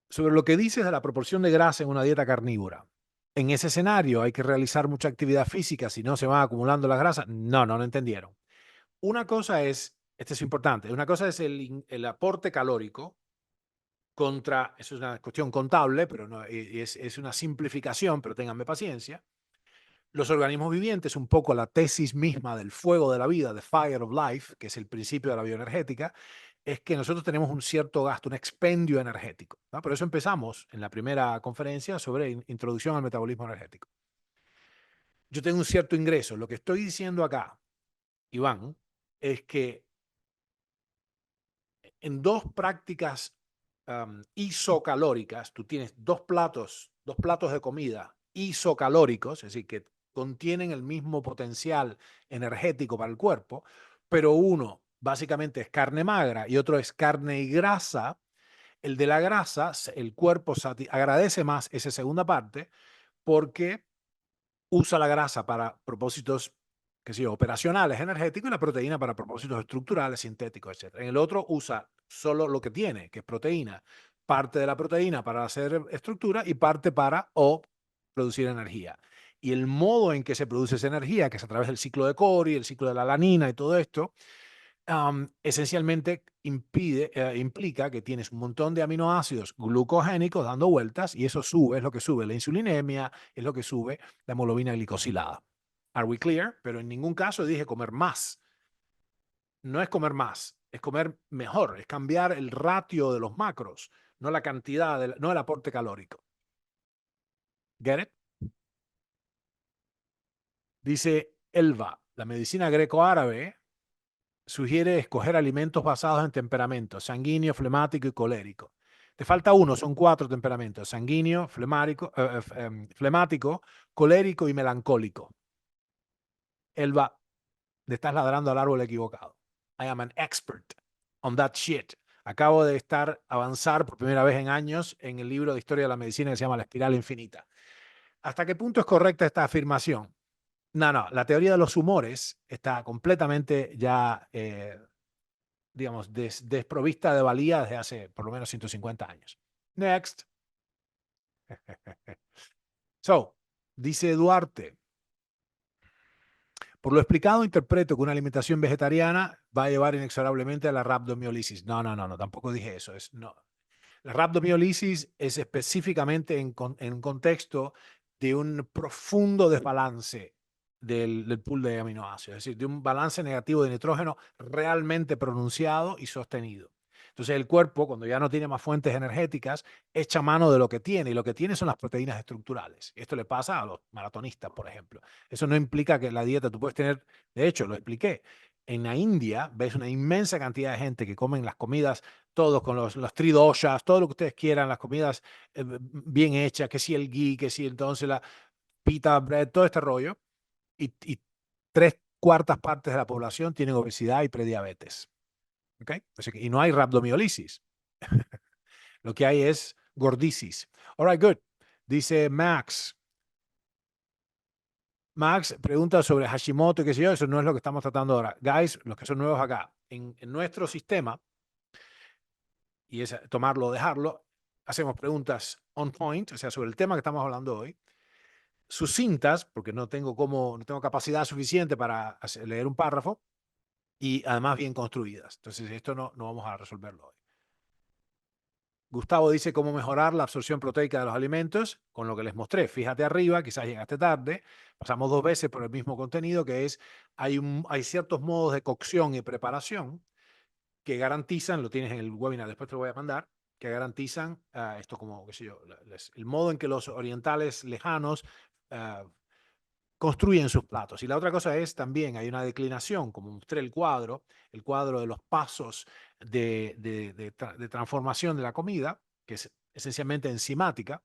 sobre lo que dices de la proporción de grasa en una dieta carnívora. En ese escenario hay que realizar mucha actividad física, si no se van acumulando las grasas. No entendieron. Una cosa es, esto es importante, una cosa es el aporte calórico contra, eso es una cuestión contable, pero no, es una simplificación, pero ténganme paciencia. Los organismos vivientes, un poco la tesis misma del fuego de la vida, the fire of life, que es el principio de la bioenergética, es que nosotros tenemos un cierto gasto, un expendio energético, ¿no? Por eso empezamos en la primera conferencia sobre introducción al metabolismo energético. Yo tengo un cierto ingreso. Lo que estoy diciendo acá, Iván, es que en dos prácticas isocalóricas, tú tienes dos platos de comida isocalóricos, es decir, que contienen el mismo potencial energético para el cuerpo, pero uno básicamente es carne magra y otro es carne y grasa. El de la grasa, el cuerpo agradece más esa segunda parte porque usa la grasa para propósitos, qué sé yo, operacionales, energéticos, y la proteína para propósitos estructurales, sintéticos, etc. En el otro usa solo lo que tiene, que es proteína. Parte de la proteína para hacer estructura y parte para producir energía. Y el modo en que se produce esa energía, que es a través del ciclo de Cori, el ciclo de la alanina y todo esto, esencialmente implica que tienes un montón de aminoácidos glucogénicos dando vueltas y eso sube, es lo que sube la insulinemia, es lo que sube la hemoglobina glicosilada. Are we clear? Pero en ningún caso dije comer más. no es comer más, es comer mejor, es cambiar el ratio de los macros, no la cantidad, no el aporte calórico. ¿Get it? Dice Elva, la medicina greco-árabe sugiere escoger alimentos basados en temperamentos, sanguíneo, flemático y colérico. Te falta uno, son 4 temperamentos, sanguíneo, flemático, colérico y melancólico. Elba, le estás ladrando al árbol equivocado. I am an expert on that shit. Acabo de avanzar por primera vez en años en el libro de historia de la medicina que se llama La Espiral Infinita. ¿Hasta qué punto es correcta esta afirmación? No, la teoría de los humores está completamente ya digamos, desprovista de valía desde hace por lo menos 150 años. Next. So, dice Duarte, por lo explicado, interpreto que una alimentación vegetariana va a llevar inexorablemente a la rhabdomiolisis. No, tampoco dije eso. No. La rhabdomiolisis es específicamente en contexto de un profundo desbalance del pool de aminoácidos, es decir, de un balance negativo de nitrógeno realmente pronunciado y sostenido. Entonces el cuerpo, cuando ya no tiene más fuentes energéticas, echa mano de lo que tiene, y lo que tiene son las proteínas estructurales. Esto le pasa a los maratonistas, por ejemplo. Eso no implica que la dieta tú puedes tener, de hecho, lo expliqué. En la India ves una inmensa cantidad de gente que comen las comidas todos con los tridoshas, todo lo que ustedes quieran, las comidas bien hechas, que si el ghee, que si entonces la pita bread, todo este rollo, y 3/4 partes de la población tienen obesidad y prediabetes. ¿Okay? Y no hay rhabdomiolisis. Lo que hay es gordisis. All right, good. Dice Max. Max pregunta sobre Hashimoto y qué sé yo, eso no es lo que estamos tratando ahora. Guys, los que son nuevos acá, en nuestro sistema, y es tomarlo o dejarlo, hacemos preguntas on point, o sea, sobre el tema que estamos hablando hoy, sucintas, porque no tengo capacidad suficiente para leer un párrafo, y además bien construidas. Entonces, esto no vamos a resolverlo hoy. Gustavo dice cómo mejorar la absorción proteica de los alimentos con lo que les mostré. Fíjate arriba, quizás llegaste tarde, pasamos 2 veces por el mismo contenido, que es, hay ciertos modos de cocción y preparación que garantizan, lo tienes en el webinar, después te lo voy a mandar, que garantizan esto como, qué sé yo, el modo en que los orientales lejanos construyen sus platos. Y la otra cosa es también, hay una declinación, como mostré el cuadro de los pasos de transformación de la comida, que es esencialmente enzimática,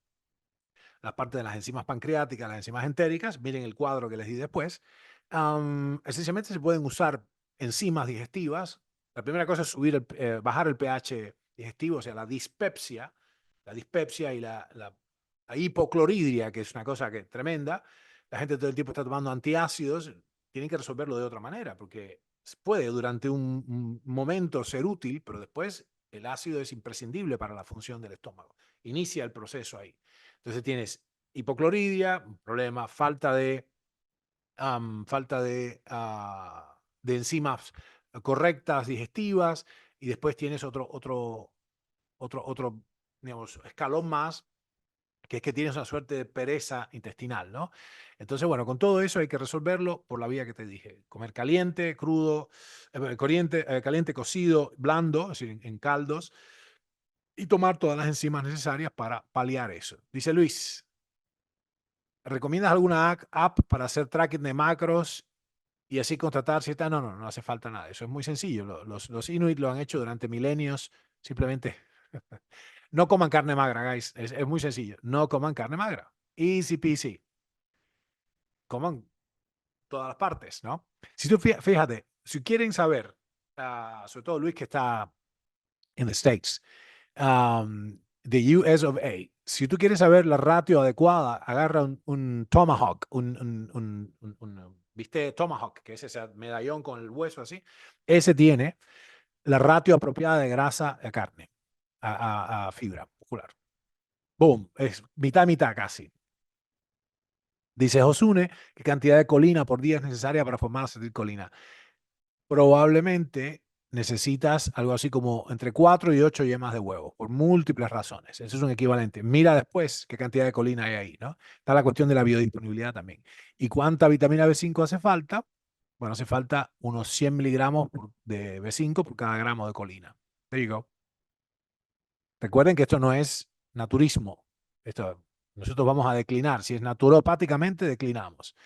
la parte de las enzimas pancreáticas, las enzimas entéricas, miren el cuadro que les di después. Esencialmente se pueden usar enzimas digestivas. La primera cosa es bajar el pH digestivo, o sea, la dispepsia y la hipocloridria, que es una cosa que tremenda. La gente todo el tiempo está tomando antiácidos, tienen que resolverlo de otra manera, porque puede durante un momento ser útil, pero después el ácido es imprescindible para la función del estómago. Inicia el proceso ahí. Entonces tienes hipocloridia, un problema, falta de enzimas correctas digestivas, y después tienes otro digamos, escalón más, que es que tienes una suerte de pereza intestinal, ¿no? Entonces, bueno, con todo eso hay que resolverlo por la vía que te dije. Comer caliente, crudo, caliente, cocido, blando, es decir, en caldos, y tomar todas las enzimas necesarias para paliar eso. Dice Luis, ¿recomiendas alguna app para hacer tracking de macros y así contratar cierta? No hace falta nada. Eso es muy sencillo. Los Inuit lo han hecho durante milenios. Simplemente no coman carne magra, guys. Es muy sencillo. No coman carne magra. Easy peasy. Coman todas las partes, ¿no? Si tú fíjate, si quieren saber, sobre todo Luis que está en the States, the US of A, si tú quieres saber la ratio adecuada, agarra un tomahawk, ¿viste? Tomahawk, que es ese medallón con el hueso así. Ese tiene la ratio apropiada de grasa a carne, a fibra muscular. Boom, es mitad casi. Dice Josune, ¿qué cantidad de colina por día es necesaria para formar acetilcolina? Probablemente necesitas algo así como entre 4 y 8 yemas de huevo, por múltiples razones. Eso es un equivalente. Mira después qué cantidad de colina hay ahí, ¿no? Está la cuestión de la biodisponibilidad también. ¿Y cuánta vitamina B5 hace falta? Bueno, hace falta unos 100 miligramos de B5 por cada gramo de colina. There you go. Recuerden que esto no es naturismo. Nosotros vamos a declinar. Si es naturopáticamente, declinamos.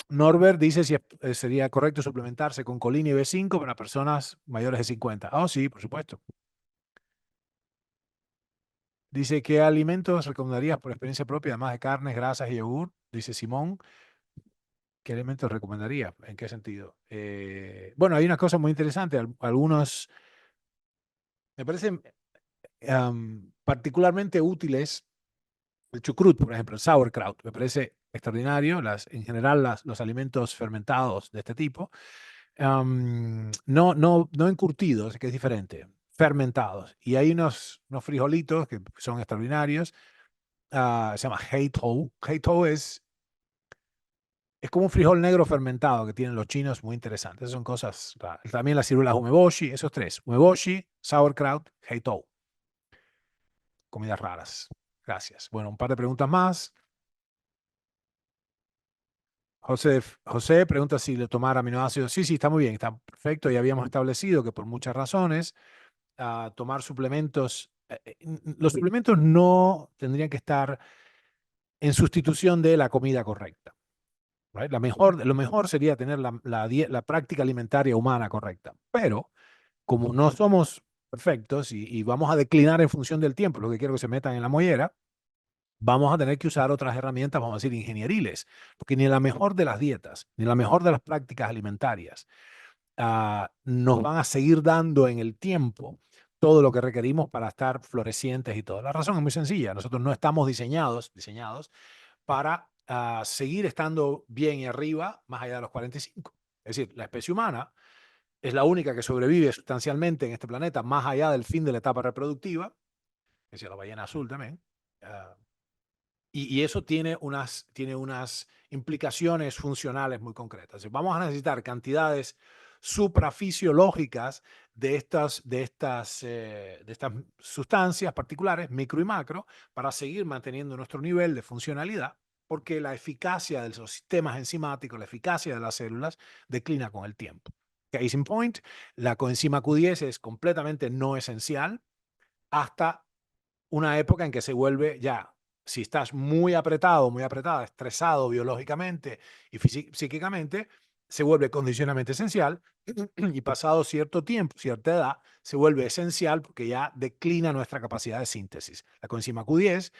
Norbert dice si sería correcto suplementarse con colina y B5 para personas mayores de 50. Oh, sí, por supuesto. Dice, ¿qué alimentos recomendarías por experiencia propia, además de carnes, grasas y yogur? Dice Simón. ¿Qué alimentos recomendaría? ¿En qué sentido? Bueno, hay una cosa muy interesante. Algunos me parecen particularmente útiles. El chucrut, por ejemplo, el sauerkraut, me parece extraordinario. En general, los alimentos fermentados de este tipo, no encurtidos, que es diferente, fermentados. Y hay unos frijolitos que son extraordinarios. Se llama heitou. Heitou es como un frijol negro fermentado que tienen los chinos, muy interesantes. Esas son cosas raras. También las ciruelas umeboshi, esos tres. Umeboshi, sauerkraut, heitou. Comidas raras. Gracias. Bueno, un par de preguntas más. José pregunta si le tomar aminoácidos. Sí, sí, está muy bien, está perfecto. Ya habíamos establecido que por muchas razones tomar suplementos, los suplementos no tendrían que estar en sustitución de la comida correcta. Right? Lo mejor sería tener la práctica alimentaria humana correcta. Pero como no somos perfectos y vamos a declinar en función del tiempo, lo que quiero que se metan en la mollera, vamos a tener que usar otras herramientas, vamos a decir, ingenieriles, porque ni la mejor de las dietas, ni la mejor de las prácticas alimentarias nos van a seguir dando en el tiempo todo lo que requerimos para estar florecientes y todo. La razón es muy sencilla. Nosotros no estamos diseñados para seguir estando bien y arriba más allá de los 45. Es decir, la especie humana es la única que sobrevive sustancialmente en este planeta más allá del fin de la etapa reproductiva, es decir, la ballena azul también. Y eso tiene unas implicaciones funcionales muy concretas. Vamos a necesitar cantidades suprafisiológicas de estas sustancias particulares, micro y macro, para seguir manteniendo nuestro nivel de funcionalidad, porque la eficacia de los sistemas enzimáticos, la eficacia de las células declina con el tiempo. Case in point, la coenzima Q10 es completamente no esencial hasta una época en que se vuelve ya, si estás muy apretado, muy apretada, estresado biológicamente y psíquicamente, se vuelve condicionalmente esencial y pasado cierto tiempo, cierta edad, se vuelve esencial porque ya declina nuestra capacidad de síntesis. La coenzima Q10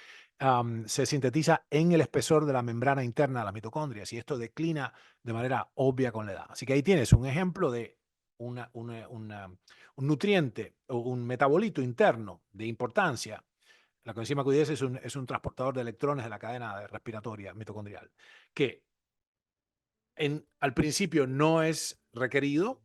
se sintetiza en el espesor de la membrana interna de las mitocondrias y esto declina de manera obvia con la edad. Así que ahí tienes un ejemplo de un nutriente o un metabolito interno de importancia. La coenzima Q10 es un transportador de electrones de la cadena respiratoria mitocondrial, que al principio no es requerido,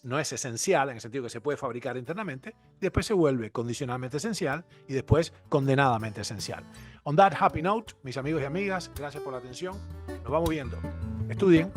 no es esencial en el sentido que se puede fabricar internamente, después se vuelve condicionalmente esencial y después condenadamente esencial. On that happy note, mis amigos y amigas, gracias por la atención. Nos vamos viendo. Estudien.